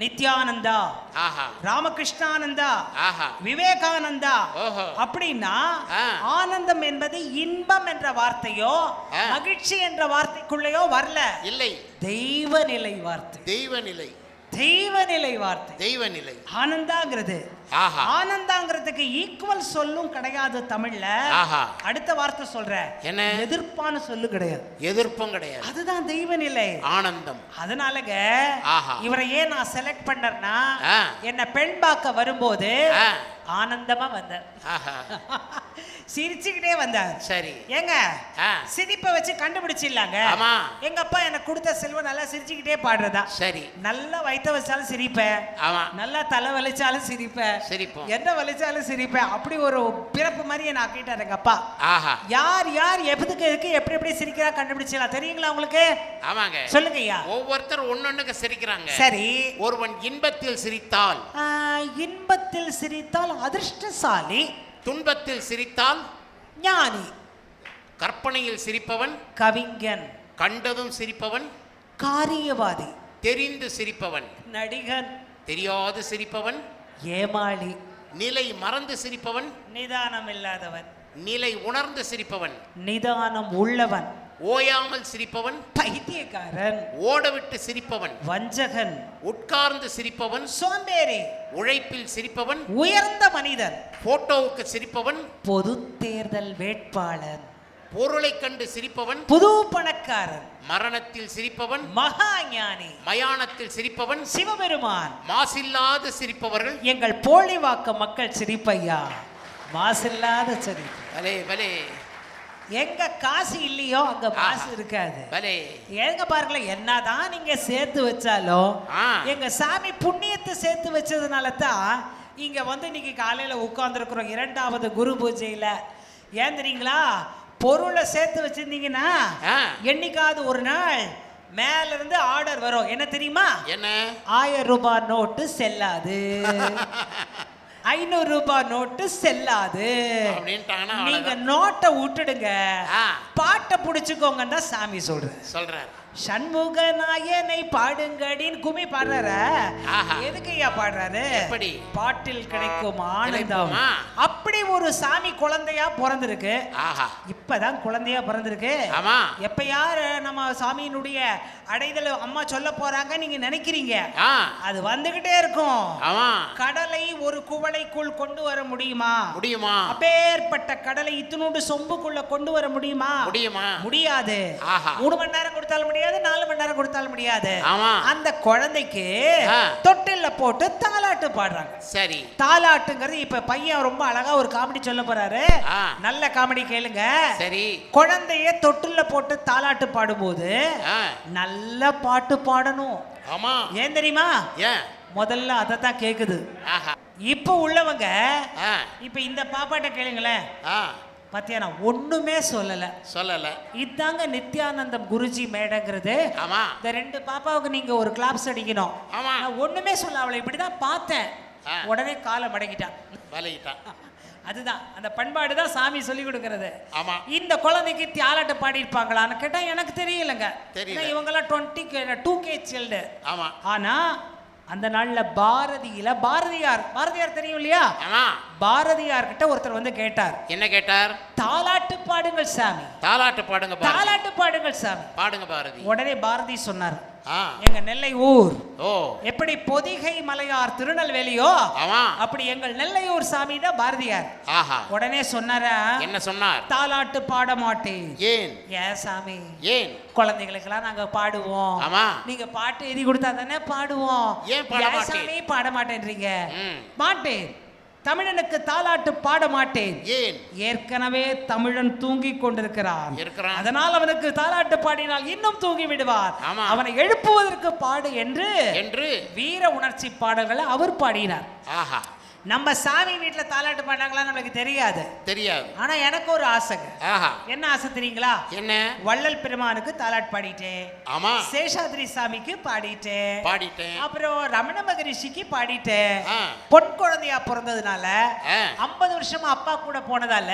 நித்யானந்தா, ராமகிருஷ்ணானந்தா, விவேகானந்தா அப்படின்னா ஆனந்தம் என்பது இன்பம் என்ற வார்த்தையோ மகிழ்ச்சி என்ற வார்த்தைக்குள்ளேயோ வரல. இல்லை. தெய்வநிலை வார்த்தை. தெய்வநிலை வார்த்தை. தெய்வநிலை. ஆனந்தாங்கிறது. ஆனந்தாங்கிறதுக்கு ஈக்குவல் சொல்லும் கிடையாது தமிழ்ல. அடுத்த வார்த்தை சொல்றேன். என்ன? எதிர்ப்பான சொல்லு கிடையாது. எதிர்ப்பும் கிடையாது. அதுதான் தெய்வநிலை, ஆனந்தம். அதனாலங்க இவரை ஏன் நான் செலக்ட் பண்ணேன்னா, என்ன பெண் பார்க்க வரும்போது ஆனந்தமா வந்தார். சிரிச்சுக்கிட்டே வந்தார். சரி. ஏங்க சிரிப்பை வச்சு கண்டுபிடிச்சிடலாங்க. எங்க அப்பா எனக்கு கொடுத்த செல்வம் நல்லா சிரிச்சுக்கிட்டே பாடுறதா. சரி. நல்லா வயிற்ற வச்சாலும் சிரிப்பேன், நல்லா தலை வலிச்சாலும் சிரிப்பேன், என்ன வலிச்சாலும் சிரிப்பேன். அப்படி ஒரு பிறப்பு மாதிரி என்ன ஆக்கிட்டாரு எங்க அப்பா. யார் யார் எதுக்கு எப்படி எப்படி சிரிக்கிறா கண்டுபிடிச்சிடலாம். தெரியுங்களா உங்களுக்கு? ஆமாங்க. சொல்லுங்க ஐயா. ஒவ்வொருத்தர் ஒன்னொன்னுக்கு சிரிக்கிறாங்க. சரி. ஒருவன் இன்பத்தில் சிரித்தால் அதிர்ஷ்டசாலி, துன்பத்தில் சிரித்தால் ஞானி, கற்பனையில் சிரிப்பவன் கவிஞன், கண்டதும் சிரிப்பவன் காரியவாதி, தெரிந்து சிரிப்பவன் நடிகன், தெரியாது சிரிப்பவன் ஏமாளி, நிலை மறந்து சிரிப்பவன் நிதானம் இல்லாதவன். நிலை உணர்ந்து சிரிப்பவன் நிதானம் உள்ளவன். ஓயாமல் சிரிப்பவன் பைத்தியக்காரன். ஓடவிட்டு சிரிப்பவன் வஞ்சகன். உட்கார்ந்து சிரிப்பவன் சோம்பேறி. உழைப்பில் சிரிப்பவன் உயர்ந்த மனிதன். போட்டோவுக்கு சிரிப்பவன் பொது தேர்தல் வேட்பாளர். பொருளை கண்டு சிரிப்பவன் புது பணக்காரன். மரணத்தில் சிரிப்பவன் மகா ஞானி. மயானத்தில் சிரிப்பவன் சிவபெருமான். மாசில்லாது சிரிப்பவர்கள் எங்கள் போலிவாக்க மக்கள் சிரிப்பையா. மாசில்லாத சிரிப்பு. பலே பலே. எங்க காசு இல்லையோ அங்க மாசு இருக்காது. பலே. எங்க பாருங்களேன், என்னதான் நீங்க சேர்த்து வச்சாலும் எங்க சாமி புண்ணியத்தை சேர்த்து வச்சதுனால தான் இங்க வந்து இன்னைக்கு காலையில உட்கார்ந்துருக்கிறோம் 2வது குரு பூஜையில. ஏன் தெரியுங்களா? பொருளை சேர்த்து வச்சிருந்தீங்கன்னா என்னைக்காவது ஒரு நாள் மேல இருந்து ஆர்டர் வரும். என்ன தெரியுமா? என்ன? 1000 ரூபாய் நோட்டு செல்லாது, 500 ரூபாய் நோட்டு செல்லாது. நீங்க நோட்டை விட்டுடுங்க, பாட்டை புடிச்சுக்கோங்கன்னு தான் சாமி சொல்றாரு. சண்முக நாயனை பாடுங்கடின்னு கும்மி பாடுறாரு. எதுக்கு ஐயா பாடுறாரு? பாட்டில் கிடைக்கும் ஆனந்தம். அப்படி ஒரு சாமி குழந்தையா பிறந்திருக்கு. இப்பதான் குழந்தையா பிறந்திருக்கு. எப்ப யாரு நம்ம சாமியினுடைய அடைதல் அம்மா சொல்ல போறாங்க நீங்க நினைக்கிறீங்க? அது வந்துகிட்டே இருக்கும். கடலை ஒரு குவளைக்குள் கொண்டு வர முடியுமா? அப்பேற்பட்ட கடலை இத்தனோடு சொம்புக்குள்ள கொண்டு வர முடியுமா? முடியாது. 3 மணி நேரம் கொடுத்தாலும் முடியாது, 4 மணி நேரம் கொடுத்தாலும் முடியாது. அந்த குழந்தைக்கு தொட்டில்ல போட்டு தாலாட்டு பாடுறாங்க. சரி, தாலாட்டுங்கிறது இப்ப பையன் ரொம்ப அழகா ஒரு காமெடி சொல்ல போறாரு. நல்ல காமெடி கேளுங்க. சரி, குழந்தைய தொட்டில்ல போட்டு தாலாட்டு பாடும்போது நல்ல பாட்டு பாடணும். ஏன் தெரியுமா? முதல்ல அதத்தான் கேக்குது. இப்ப உள்ளவங்க இப்ப இந்த பாப்பாட்ட கேளுங்களேன். பாத்தியா, நான் ஒண்ணுமே சொல்லல. இதாங்க நித்யானந்தம் குருஜி மேடங்கிறது. இந்த 2 பாப்பாவுக்கு நீங்க ஒரு கிளாப்ஸ் அடிக்கணும். நான் ஒண்ணுமே சொல்ல, அவளை இப்படிதான் பார்த்தேன், உடனே காலை மடக்கிட்டான். அதுதான் அந்த பண்பாடு தான் சாமி சொல்லி கொடுக்கிறது. இந்த குழந்தைக்கு தியாலாட்டு பாடி இருப்பாங்களான்னு கேட்டா எனக்கு தெரியலங்க. இவங்கெல்லாம் 22K சில்டு. ஆனா அந்த நாள்ல பாரதியார் தெரியும் இல்லையா? பாரதியார் கிட்ட ஒருத்தர் வந்து கேட்டார். என்ன கேட்டார்? தாலாட்டு பாடுங்கள் சாமி, தாலாட்டு பாடுங்கள் சாமி, பாடுங்க பாரதி. உடனே பாரதி சொன்னார், எங்க நெல்லை ஊர் எப்படி பொதிகை மலையார் திருநெல்வேலியோ அப்படி எங்கள் நெல்லையூர் சாமி தான் பாரதியார். உடனே சொன்னாரா? என்ன சொன்னார்? தாலாட்டு பாட மாட்டேன். ஏன் சாமி? ஏன்? குழந்தைகளுக்கெல்லாம் நாங்க பாடுவோம், நீங்க பாட்டு எழுதி கொடுத்தா தானே பாடுவோம். ஏன் சாமி பாட மாட்டேன்றீங்க? மாட்டேன், தமிழனுக்கு தாலாட்டு பாட மாட்டேன். ஏன்? ஏற்கனவே தமிழன் தூங்கி கொண்டிருக்கிறான். அதனால் அவனுக்கு தாலாட்டு பாடினால் இன்னும் தூங்கி விடுவார். அவனை எழுப்புவதற்கு பாடு என்று வீர உணர்ச்சி பாடல்களை அவர் பாடினார். நம்ம சாமி வீட்டுல தாலாட்டு பாடுறாங்களா நம்மளுக்கு தெரியாது. ஆனா எனக்கு ஒரு ஆசைங்க. என்ன ஆசை தெரியுங்களா? என்ன? வள்ளல் பெருமானுக்கு தாலாட்டு பாடிட்டேன், சேஷாத்ரி சாமிக்கு பாடிட்டேன், அப்புறம் ரமண மகரிஷிக்கு பாடிட்டேன். பொன் குழந்தையா பிறந்ததுனால 50 வருஷமா அப்பா கூட போனதால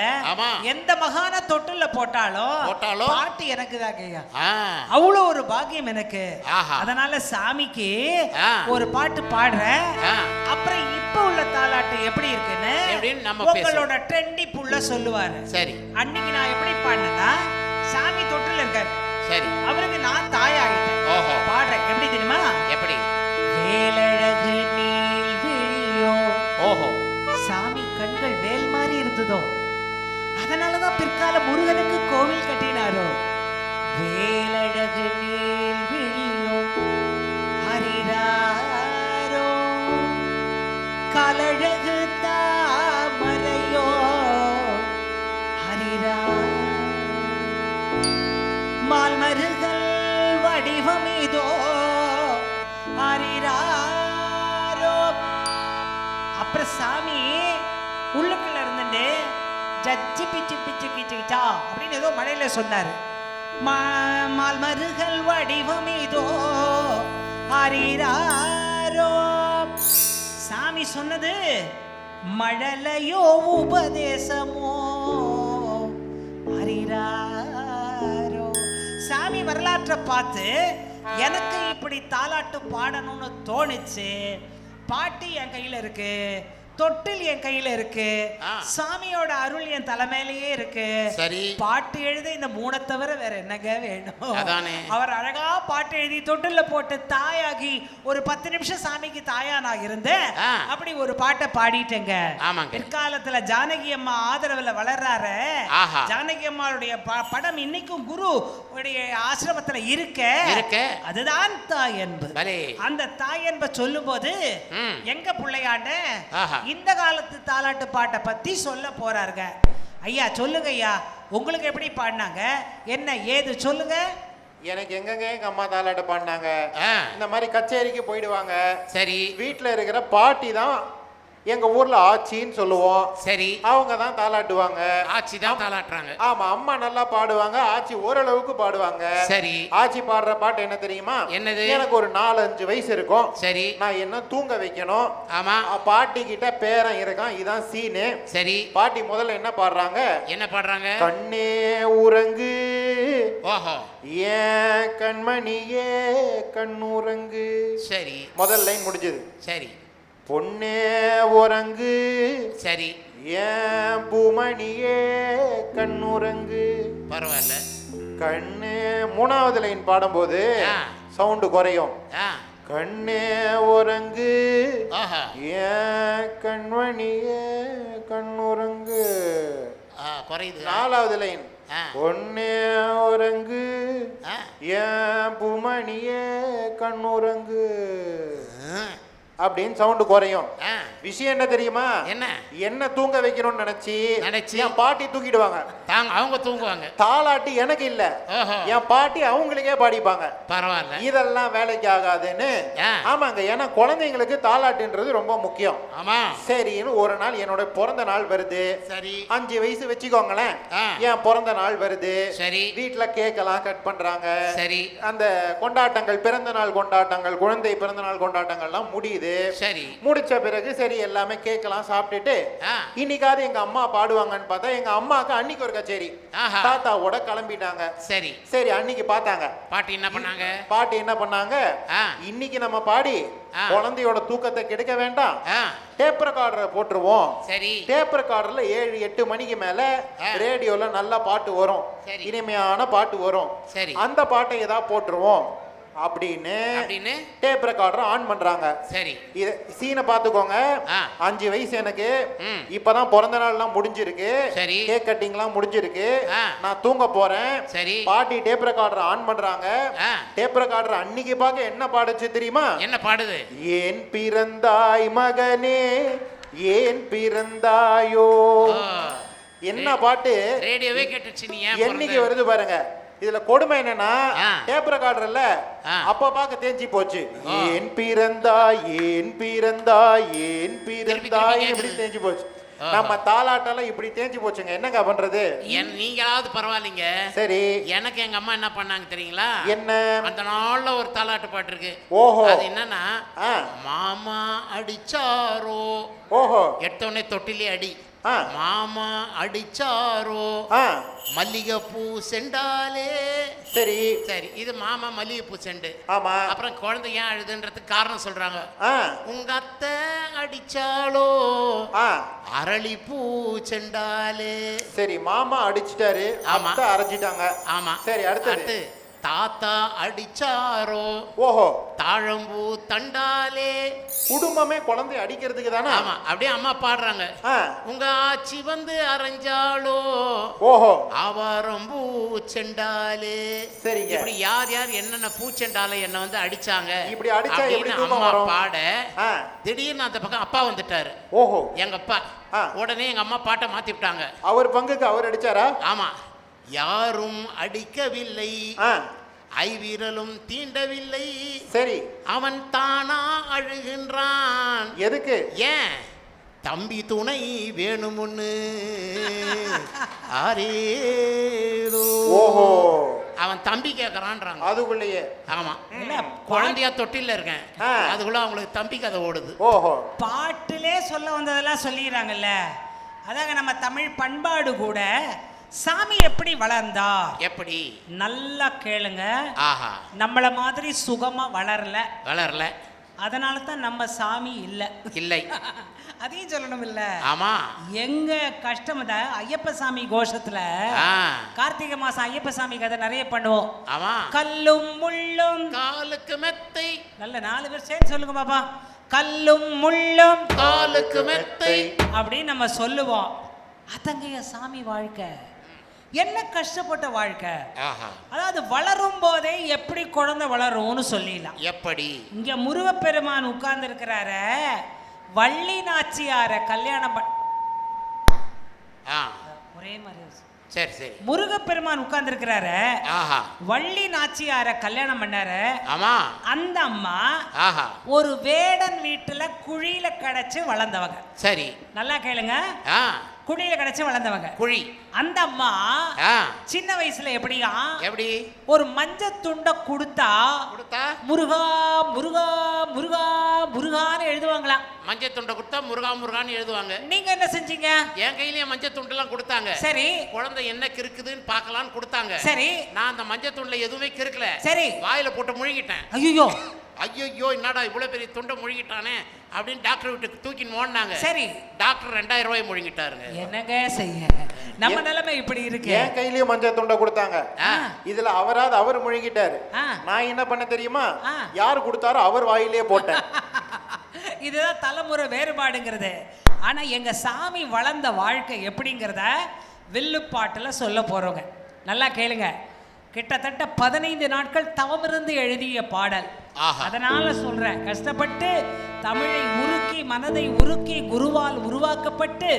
எந்த மகான தொட்டில்ல போட்டாலும் பாட்டு எனக்கு தான் கையா. அவ்வளவு ஒரு பாக்கியம் எனக்கு. அதனால சாமிக்கு ஒரு பாட்டு பாடுறேன். அப்புறம் இப்ப உள்ள தாலாட்டு எப்படி இருக்குன்னு உங்களோட ட்ரெண்டி புள்ள சொல்லுவாரு. சரி, அன்னைக்கு நான் எப்படி பாடினா, சாமி தொட்டில் இருக்காரு. சரி, அவருக்கு நான் தாயாகிட்டேன். பாடுறேன். எப்படி தெரியுமா? எப்படி? வேலழகு நீல் விழியோ. சாமி கண்கள் வேல் மாதிரி இருந்ததோ, அதனாலதான் பிற்கால முருகனுக்கு கோவில் கட்டினாரோ. வேலழகு நீல் விழியோ ஹரிராரோ, கலழகு தாமரையோ ஹரிரா, மால்மருகல் வடிவமிதோ ஹரிராரோ. அப்புறம் சாமி உள்ளுக்குள்ள இருந்துட்டு ஜச்சி பிச்சு பிச்சு கிச்சுச்சா அப்படின்னு ஏதோ மழையில சொன்னாரு. மால்மருகல் வடிவமிதோ ஹரிராரோ. சாமி சொன்னது மழலையோ உபதேசமோ ஹரிராரோ. சாமி வரலாற்றை பார்த்து எனக்கு இப்படி தாலாட்டு பாடணும்னு தோணுச்சு. பாட்டு என் கையில இருக்கு, தொட்டில் என் கையில இருக்கு, ஆ. சாமியோட அருள் என் தலைமையிலேயே இருக்கு. சரி. பாட்டு எழுத இந்த மூணை தவிர வேற என்னங்க வேணும்? அதானே. அவர் அழகா பாட்டு எழுதி தொட்டில்ல போட்டு தாயாகி ஒரு 10 நிமிஷம் சாமிக்கு தாயா நான் இருந்தேன். ஆ. அப்படி ஒரு பாட்டை பாடிட்டேங்க. ஆமாங்க. பிற்காலத்துல ஜானகி அம்மா ஆதரவுல வளர்றாரு. ஆஹா. ஜானகி அம்மாவுடைய படம் இன்னைக்கும் குரு உடைய ஆசிரமத்துல இருக்க. அதுதான் தாய் அன்பு. அந்த தாய் அன்பை சொல்லும் போது எங்க பிள்ளையாண்ட இந்த காலத்து தாலாட்டு பாட்டை பத்தி சொல்ல போறாருங்க. ஐயா சொல்லுங்க ஐயா, உங்களுக்கு எப்படி பாடினாங்க, என்ன ஏது சொல்லுங்க. எனக்கு எங்கங்க எங்க அம்மா தாலாட்டு பாடினாங்க. இந்த மாதிரி கச்சேரிக்கு போயிடுவாங்க. சரி. வீட்டுல இருக்கிற பாட்டி தான் எங்க ஊர்ல ஆச்சின்னு சொல்லுவோம். சரி. அவங்க தான் தாலாட்டுவாங்க. ஆச்சி தான் தாலாட்டுறாங்க. ஆமா, அம்மா நல்லா பாடுவாங்க, ஆச்சி ஓரளவுக்கு பாடுவாங்க. சரி. ஆச்சி பாடுற பாட்டு என்ன தெரியுமா? என்னது? எனக்கு ஒரு 4-5 வயசு இருக்கும். சரி. நான் என்ன தூங்க வைக்கணும். ஆமா. பாட்டி கிட்ட பேரன் இருக்கான், இதான் சீனு. சரி. பாட்டி முதல்ல என்ன பாடுறாங்க? என்ன பாடுறாங்க? கண்ணே உறங்கு. ஓஹோ. ஏன் கண்மணியே கண்ணுறங்கு. சரி. முதல் லைன் முடிஞ்சது. சரி. பொன்னே உறங்கு. சரி. ஏன் பூமணியே கண்ணுறங்கு. பரவாயில்ல. கண்ணே மூணாவது லைன் பாடும்போது சவுண்டு குறையும். கண்ணே உறங்கு. ஏன் கண்மணியே கண்ணுறங்கு. குறையுது. நாலாவது லைன் பொன்னே உறங்கு. ஏன் பூமணியே கண்ணுறங்கு அப்படின்னு சவுண்டு குறையும். விஷயம் என்ன தெரியுமா? என்ன தூங்க வைக்கணும்னு நினைச்சு என் பாட்டி தூக்கிடுவாங்க. அவங்க தூங்குவாங்க. தாலாட்டி எனக்கு இல்ல, என் பாட்டி அவங்களுக்கே பாடிப்பாங்க. பரவாயில்ல. இதெல்லாம் வேலைக்கு ஆகாதுன்னு. ஆமாங்க, ஏன்னா குழந்தைங்களுக்கு தாலாட்டுன்றது ரொம்ப முக்கியம். ஆமா. சரின்னு ஒரு நாள் என்னோட பிறந்த நாள் வருது. சரி. 5 வயசு வச்சுக்கோங்களேன். என் பிறந்த நாள் வருது. சரி. வீட்டுல கேக் எல்லாம் கட் பண்றாங்க. சரி. அந்த கொண்டாட்டங்கள், பிறந்த நாள் கொண்டாட்டங்கள், குழந்தை பிறந்த நாள் கொண்டாட்டங்கள்லாம் முடியுது. சரி. முடிச்ச பிறகு சரி எல்லாமே கேக்கலாம் சாப்பிட்டுட்டு இன்னைக்காவது எங்க அம்மா பாடுவாங்கன்னு பார்த்தா எங்க அம்மாக்கு அன்னைக்கு ஒரு கச்சேரி. தாத்தாவோட கிளம்பிட்டாங்க. சரி. சரி. அன்னைக்கு பார்த்தாங்க. பாட்டி என்ன பண்ணாங்க? இன்னைக்கு நம்ம பாடி குழந்தையோட தூக்கத்தை கெடுக்க வேண்டாம், டேப் ரெக்கார்டரை போட்டுருவோம். சரி. டேப் ரெக்கார்டர்ல 7-8 மணிக்கு மேல ரேடியோல நல்ல பாட்டு வரும், இனிமையான பாட்டு வரும். சரி. அந்த பாட்டை ஏதாவது போட்டுருவோம் அப்படின்னு டேப் ரெக்கார்டர் ஆன் பண்றாங்க. சரி. இது சீனை பாத்துக்கோங்க. 5 வயசு எனக்கு. இப்பதான் பிறந்த நாள் எல்லாம் முடிஞ்சிருக்கு. சரி. கேக் கட்டிங் எல்லாம் முடிஞ்சிருக்கு. நான் தூங்க போறேன். சரி. பாட்டி டேப் ரெக்கார்டர் ஆன் பண்றாங்க. டேப் ரெக்கார்டர் அன்னைக்கு பார்க்க என்ன பாடுச்சு தெரியுமா? என்ன பாடுது? ஏன் பிறந்தாய் மகனே ஏன் பிறந்தாயோ. என்ன பாட்டு? ரேடியோவே கேட்டுச்சு. நீ என்னைக்கு வருது பாருங்க. இதுல கொடுமை என்னன்னா டேப் ரெக்கார்டர்ல அப்ப பாக்க தேஞ்சி போச்சு. ஏன் பிறந்தாய் ஏன் பிறந்தாய் ஏன் பிறந்தாய் இப்படி தேஞ்சி போச்சு. நம்ம தாலாட்டெல்லாம் இப்படி தேஞ்சி போச்சுங்க. என்னங்க பண்றது? நீங்களாவது பரவாயில்லைங்க. சரி. எனக்கு எங்க அம்மா என்ன பண்ணாங்க தெரியுங்களா? என்ன? அந்த நாள்ல ஒரு தாலாட்டு பாட்டு இருக்கு. ஓஹோ. அது என்னன்னா மாமா அடிச்சாரோ. ஓஹோ. எடுத்தோடனே தொட்டிலே அடி. மாமா அடிச்சாரோ மல்லிகைப்பூ செண்டாலே. சரி. சரி. இது மாமா மல்லிகைப்பூ செண்டு. ஆமா. அப்புறம் குழந்தை ஏன் அழுதுன்றதுக்கு காரணம் சொல்றாங்க. உங்க அத்தை அடிச்சாலோ அரளிப்பூ செண்டாலே. சரி. மாமா அடிச்சிட்டாரு, அத்தை அரைச்சிட்டாங்க. ஆமா. சரி. அடுத்து தாத்தா அடிச்சாரோ. ஓஹோ. தாழம்பூ தண்டாலே. குடும்பமே குழந்தை அடிக்கிறதுக்கு தானே. ஆமா. அப்படியே அம்மா பாடுறாங்க. உங்க ஆச்சி வந்து அரைஞ்சாலோ. ஓஹோ. அவரம்பூ செண்டாலே. சரி. இப்படி யார் யார் என்னென்ன பூச்செண்டாலே என்ன வந்து அடிச்சாங்க, இப்படி அடிச்சா எப்படி அம்மா பாட திடீர்னு அந்த பக்கம் அப்பா வந்துட்டாரு. ஓஹோ. எங்க அப்பா. உடனே எங்க அம்மா பாட்டை மாத்தி விட்டாங்க. அவர் பங்குக்கு அவர் அடிச்சாரா? ஆமா. யாரும் அடிக்கவில்லை, ஐவிரலும் தீண்டவில்லை. சரி. அவன் தானா அழுகின்றான். எதுக்கு? ஏன்? தம்பி துணை வேணுமுன்னு. ஓஹோ. அவன் தம்பி கேட்கறான்றாங்க அதுக்குள்ளேயே. ஆமா. குழந்தையா தொட்டில இருக்கேன், அதுக்குள்ள அவங்களுக்கு தம்பி கதை ஓடுது. ஓஹோ. பாட்டிலே சொல்ல வந்ததெல்லாம் சொல்லிடுறாங்கல்ல. அதாங்க நம்ம தமிழ் பண்பாடு கூட. சாமி எப்படி வளர்ந்தா? எப்படி? நல்லா கேளுங்க. ஆஹா. நம்மள மாதிரி சுகமா வளரல. அதனால தான் நம்ம சாமி இல்லை. அதையும் சொல்லணும் இல்ல. ஆமா. எங்க கஷ்டம் ஐயப்ப சாமி கோஷத்துல கார்த்திகை மாசம் ஐயப்ப சாமி கதை நிறைய பண்ணுவோம். ஆமா. கல்லும் முள்ளும் காலுக்கு மெத்தை. நல்ல 4 பேர் சேர்ந்து சொல்லுங்க பாப்பா. கல்லும் முள்ளும் காலுக்கு மெத்தை அப்படின்னு நம்ம சொல்லுவோம். அதங்கய சாமி வாழ்க்கை என்ன கஷ்டப்பட்ட வாழ்க்கை. அதாவது வளரும் போதே எப்படி குழந்தை வளரும்னு சொல்லிடலாம். எப்படி? இங்க முருகப்பெருமான் உட்கார்ந்து இருக்கிறார, வள்ளி நாச்சியார கல்யாணம் ஒரே மாதிரி. சரி சரி. முருகப்பெருமான் உட்கார்ந்து இருக்கிறார, வள்ளி நாச்சியார கல்யாணம் பண்ணாரு. ஆமா. அந்த அம்மா ஒரு வேடன் வீட்டுல குழியில கிடைச்சு வளர்ந்தவங்க. சரி, நல்லா கேளுங்க. குழியில கிடைச்சு வளர்ந்தவங்க. குழி. அந்த அம்மா சின்ன வயசுல எப்படி ஒரு மஞ்சள் துண்டை கொடுத்தா முருகா முருகா முருகா முருகான்னு எழுதுவாங்களாம். மஞ்சள் துண்டை கொடுத்தா முருகா முருகான்னு எழுதுவாங்க. நீங்க என்ன செஞ்சீங்க? என் கையிலேயே மஞ்சள் துண்டு எல்லாம் கொடுத்தாங்க. சரி. குழந்தை என்ன கிறுக்குதுன்னு பார்க்கலான்னு கொடுத்தாங்க. சரி. நான் அந்த மஞ்சள் துண்டுல எதுவுமே கிறுக்கல. சரி. வாயில போட்டு முழுகிட்டேன். ஐயோ ஐயோ என்னடா இவ்வளவு பெரிய துண்டை முழுகிட்டானே அப்படின்னு டாக்டர் வீட்டுக்கு தூக்கின்னு ஓடினாங்க. சரி. டாக்டர் 2000 ரூபாய் முழுங்கிட்டாருங்க. என்னங்க செய்ய, நம்ம நிலைமை இப்படி இருக்கு. என் கையிலயும் மஞ்சள் துண்டை கொடுத்தாங்க. இதுல அவர் முழுகிட்டாரு. நான் என்ன பண்ண தெரியுமா? யார் கொடுத்தாரோ அவர் வாயிலே போட்டேன். இதுதான் தலைமுறை வேறுபாடுங்கிறது. ஆனா எங்க சாமி வளர்ந்த வாழ்க்கை எப்படிங்கிறத வில்லுப்பாட்டுல சொல்ல போறோங்க. நல்லா கேளுங்க. கிட்டத்தட்ட 15 நாட்கள் தவமிருந்து எழுதிய பாடல். அதனால சொல்றேன், கஷ்டப்பட்டு தமிழை உருக்கி மனதை உருக்கி குருவால் உருவாக்கப்பட்டு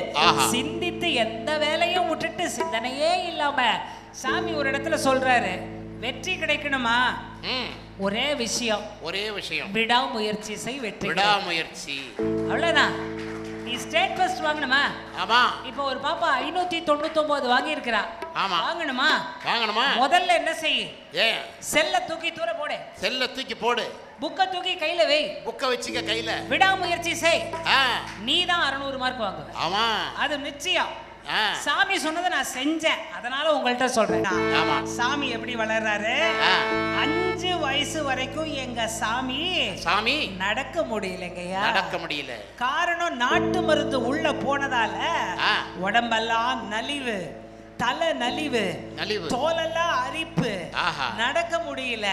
சிந்தித்து எந்த வேலையும் விட்டுட்டு சிந்தனையே இல்லாம சாமி ஒரு இடத்துல சொல்றாரு, வெற்றி கிடைக்கணுமா ஒரே விஷயம் விடாமுயற்சி செய். வெற்றி விடாமுயற்சி, அவ்வளவுதான். நீ ஸ்டேட் ஃபர்ஸ்ட் வாங்கணுமா? ஆமா. இப்போ ஒரு பாப்பா 599 வாங்கி இருக்கறா. ஆமா. வாங்கணுமா? முதல்ல என்ன செய்? செல்ல தூக்கி தூர போடு. செல்ல தூக்கி போடு. புக்க தூக்கி கையில வை. புக்க வச்சுக்க கையில. விடாமுயற்சி செய். நீ தான் 600 மார்க் வாங்குவ. ஆமா, அது நிச்சயம். சாமி சொன்னதை நான் செஞ்சேன், அதனால உங்கள்கிட்ட சொல்றேன். சாமி எப்படி வளர்றாரு? 5 வயசு வரைக்கும் எங்க சாமி நடக்க முடியலங்கய்யா. நடக்க முடியல. காரணம் நாட்டு மருந்து உள்ள போனதால உடம்பெல்லாம் நலிவு, தலை நலிவு, தோலெல்லாம் அரிப்பு, நடக்க முடியல.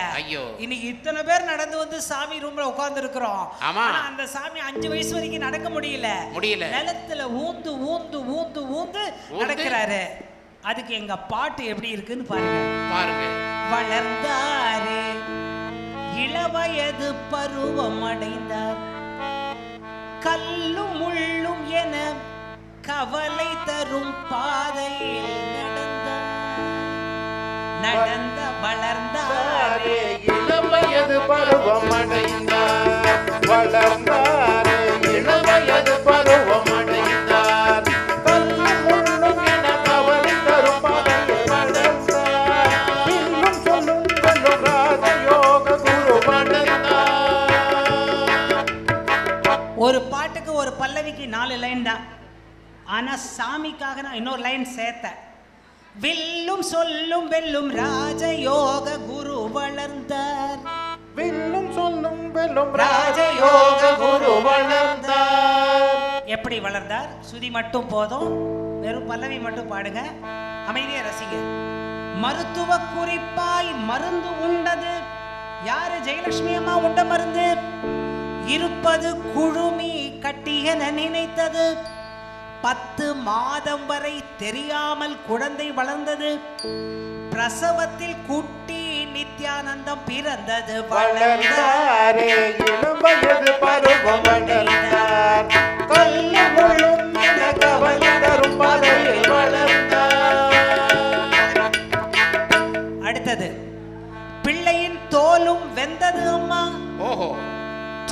இன்னைக்கு இத்தனை பேர் நடந்து வந்து சாமி ரூம்ல உட்கார்ந்து இருக்கிறோம். அந்த சாமி 5 வயசு வரைக்கும் நடக்க முடியல. நிலத்துல ஊந்து ஊந்து ஊந்து ஊந்து நடக்கிறாரு. அதுக்கு எங்க பாட்டு எப்படி இருக்குன்னு பாருங்க. வளர்ந்தாரே இளவயது பருவம் அடைந்தார், கல்லும் முள்ளும் என கவலை தரும் பாதையில் நடந்த வளர்ந்தாரே இளவயது பருவம் அடைந்தார். வளர்ந்தாரே இளவயது பருவம் அடைந்தார், கல்லும் முள்ளும் என கவலை தரும் பாதையில் நடந்தார். இன்னும் சொல்லும் சொல்லும் ராஜயோக குரு வளர்ந்தார். ஒரு பாட்டுக்கு ஒரு பல்லவிக்கு 4 லைன் தான். ஆனா சாமிக்காக நான் இன்னொரு லைன் சேர்த்தேன். வில்லும் சொல்லும் வெல்லும் ராஜயோக குரு வளர்ந்தார். வில்லும் சொல்லும் வெல்லும் ராஜயோக குரு வளர்ந்தார். எப்படி வளர்ந்தார்? சுதி மட்டும் போதும், வெறும் பல்லவி மட்டும் பாடுங்க, அமைதியா ரசிங்க. மருத்துவ குறிப்பாய் மருந்து உண்டது யாரு? ஜெயலட்சுமி அம்மா உண்ட மருந்து. இருப்பது குழுமி கட்டியென நினைத்தது, 10 மாதம் வரை தெரியாமல் குழந்தை வளர்ந்தது. பிரசவத்தில் குட்டி நித்யானந்தம் பிறந்தது. வளர்ந்தாரே இளவயது பருவம் அடைந்தார், கல்லும் முள்ளும் என கவலை தரும் பாதையில் வளர்ந்தார். அடுத்தது, பிள்ளையின் தோலும் வெந்தது அம்மா. ஓஹோ.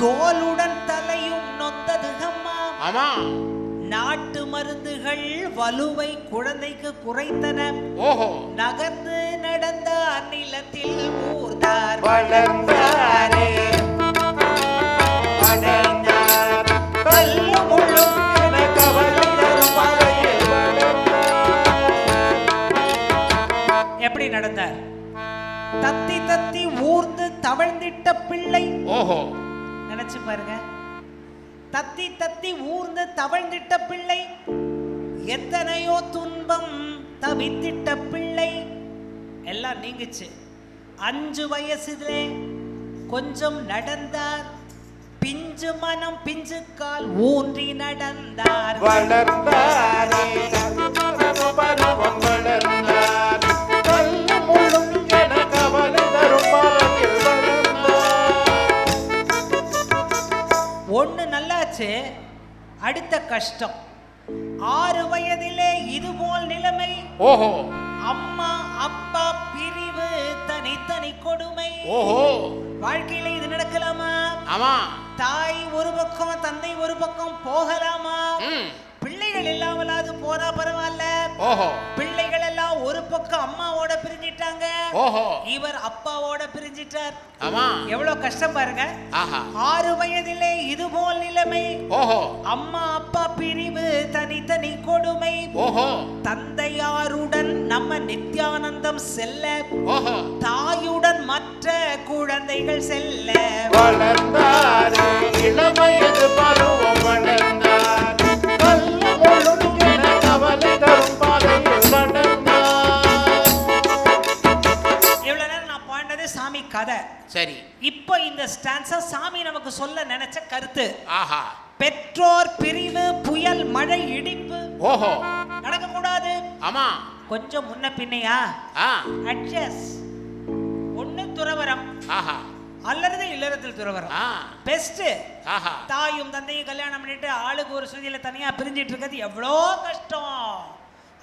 தோலுடன் தலையும் நொந்தது அம்மா. ஆமா. நாட்டு மருந்துகள் வலுவை குழந்தைக்கு குறைத்தன. ஓஹோ. நகர்ந்து நடந்த அந்நிலத்தில் ஊர்ந்தார். வளர்ந்தாரே அடைந்தார், கல்லும் முள்ளும் என கவலை தரும் பாதையில் வளர்ந்தார். எப்படி நடந்தார்? தத்தி தத்தி ஊர்ந்து தவழ்ந்திட்ட பிள்ளை. ஓஹோ. நினைச்சு பாருங்க. தத்தி தத்தி ஊர்ந்து தவழ்ந்திட்ட பிள்ளை, எத்தனையோ துன்பம் தவித்திட்ட பிள்ளை எல்லாம் நீங்குச்சு. 5 வயசுல கொஞ்சம் நடந்தார், பிஞ்சு மனம் பிஞ்சு கால் ஊன்றி நடந்தார். வளர்ந்தாரே பருவம் வளர்ந்தார், கல்லு முள்ளும் என கவலை தரும் பாக்கில் வளர்ந்தார். ஒண்ணு நல்லாச்சு, அடுத்த கஷ்டம். 6 வயதிலே இதுபோல் நிலைமை. ஓஹோ. அம்மா அப்பா பிரிவு, தனித்தனி கொடுமை. ஓஹோ. வாழ்க்கையில இது நடக்கலாமா? ஆமா. தாய் ஒரு பக்கம் தந்தை ஒரு பக்கம் போகலாமா? பிள்ளைகள் இல்லாமலாது போனா பரவாயில்ல. ஓஹோ. பிள்ளைகள் எல்லாம் ஒரு பக்கம் அம்மாவோட பிரிஞ்சிட்டாங்க. ஓஹோ. இவர் அப்பாவோட பிரிஞ்சிட்டார். ஆமா. எவ்வளவு கஷ்டம் பாருங்க. ஆஹா. 6 வயதிலே இதுபோல் நிலைமை. ஓஹோ. அம்மா அப்பா பிரிவு, தனித்தனி கொடுமை. ஓஹோ. தந்தையாருடன் நம்ம நித்யானந்தம் செல்ல, ஓஹோ. தாயுடன் மற்ற குழந்தைகள் செல்ல. வளர்ந்தாரே இளமையது பருவம் வளர்ந்தார், கல்லு முள்ளும் என கவலை தரும் பாதையில் நடந்தார். இவ்வளவு நேரம் நான் பாண்டது சாமி கதை. சரி. இப்போ இந்த ஸ்டான்ஸா சாமி நமக்கு சொல்ல நினைச்ச கருத்து. ஆஹா. பெற்றோர் பிரிவு, புயல், மழை, இடிப்பு ஓஹோ. நடக்க கூடாது. ஆமா. கொஞ்சம் முன்ன பின்னையா அட்ஜஸ்ட். ஒண்ணு துறவரம், ஆஹா, அல்லது இல்லறத்தில் துறவரம். பெஸ்ட். ஆஹா. தாயும் தந்தையும் கல்யாணம் பண்ணிட்டு ஆளுக்கு ஒரு சுதியில தனியா பிரிஞ்சிட்டு இருக்கிறது எவ்வளோ கஷ்டம்.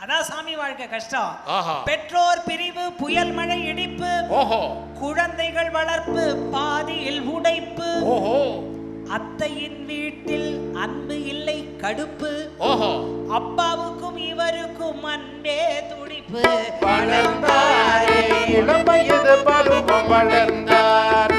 அதான் சாமி வாழ்க்கை கஷ்டம். பெற்றோர் பிரிவு, புயல், மழை, இடிப்பு. ஓஹோ. குழந்தைகள் வளர்ப்பு, பாதியில் உடைப்பு. ஓஹோ. அத்தையின் வீட்டில் அன்பு இல்லை, கடுப்பு. ஓஹோ. அப்பாவுக்கும் இவருக்கும் அன்பே துடிப்பு. வளர்ந்தாரே இளமையது பருவம் வளர்ந்தார்,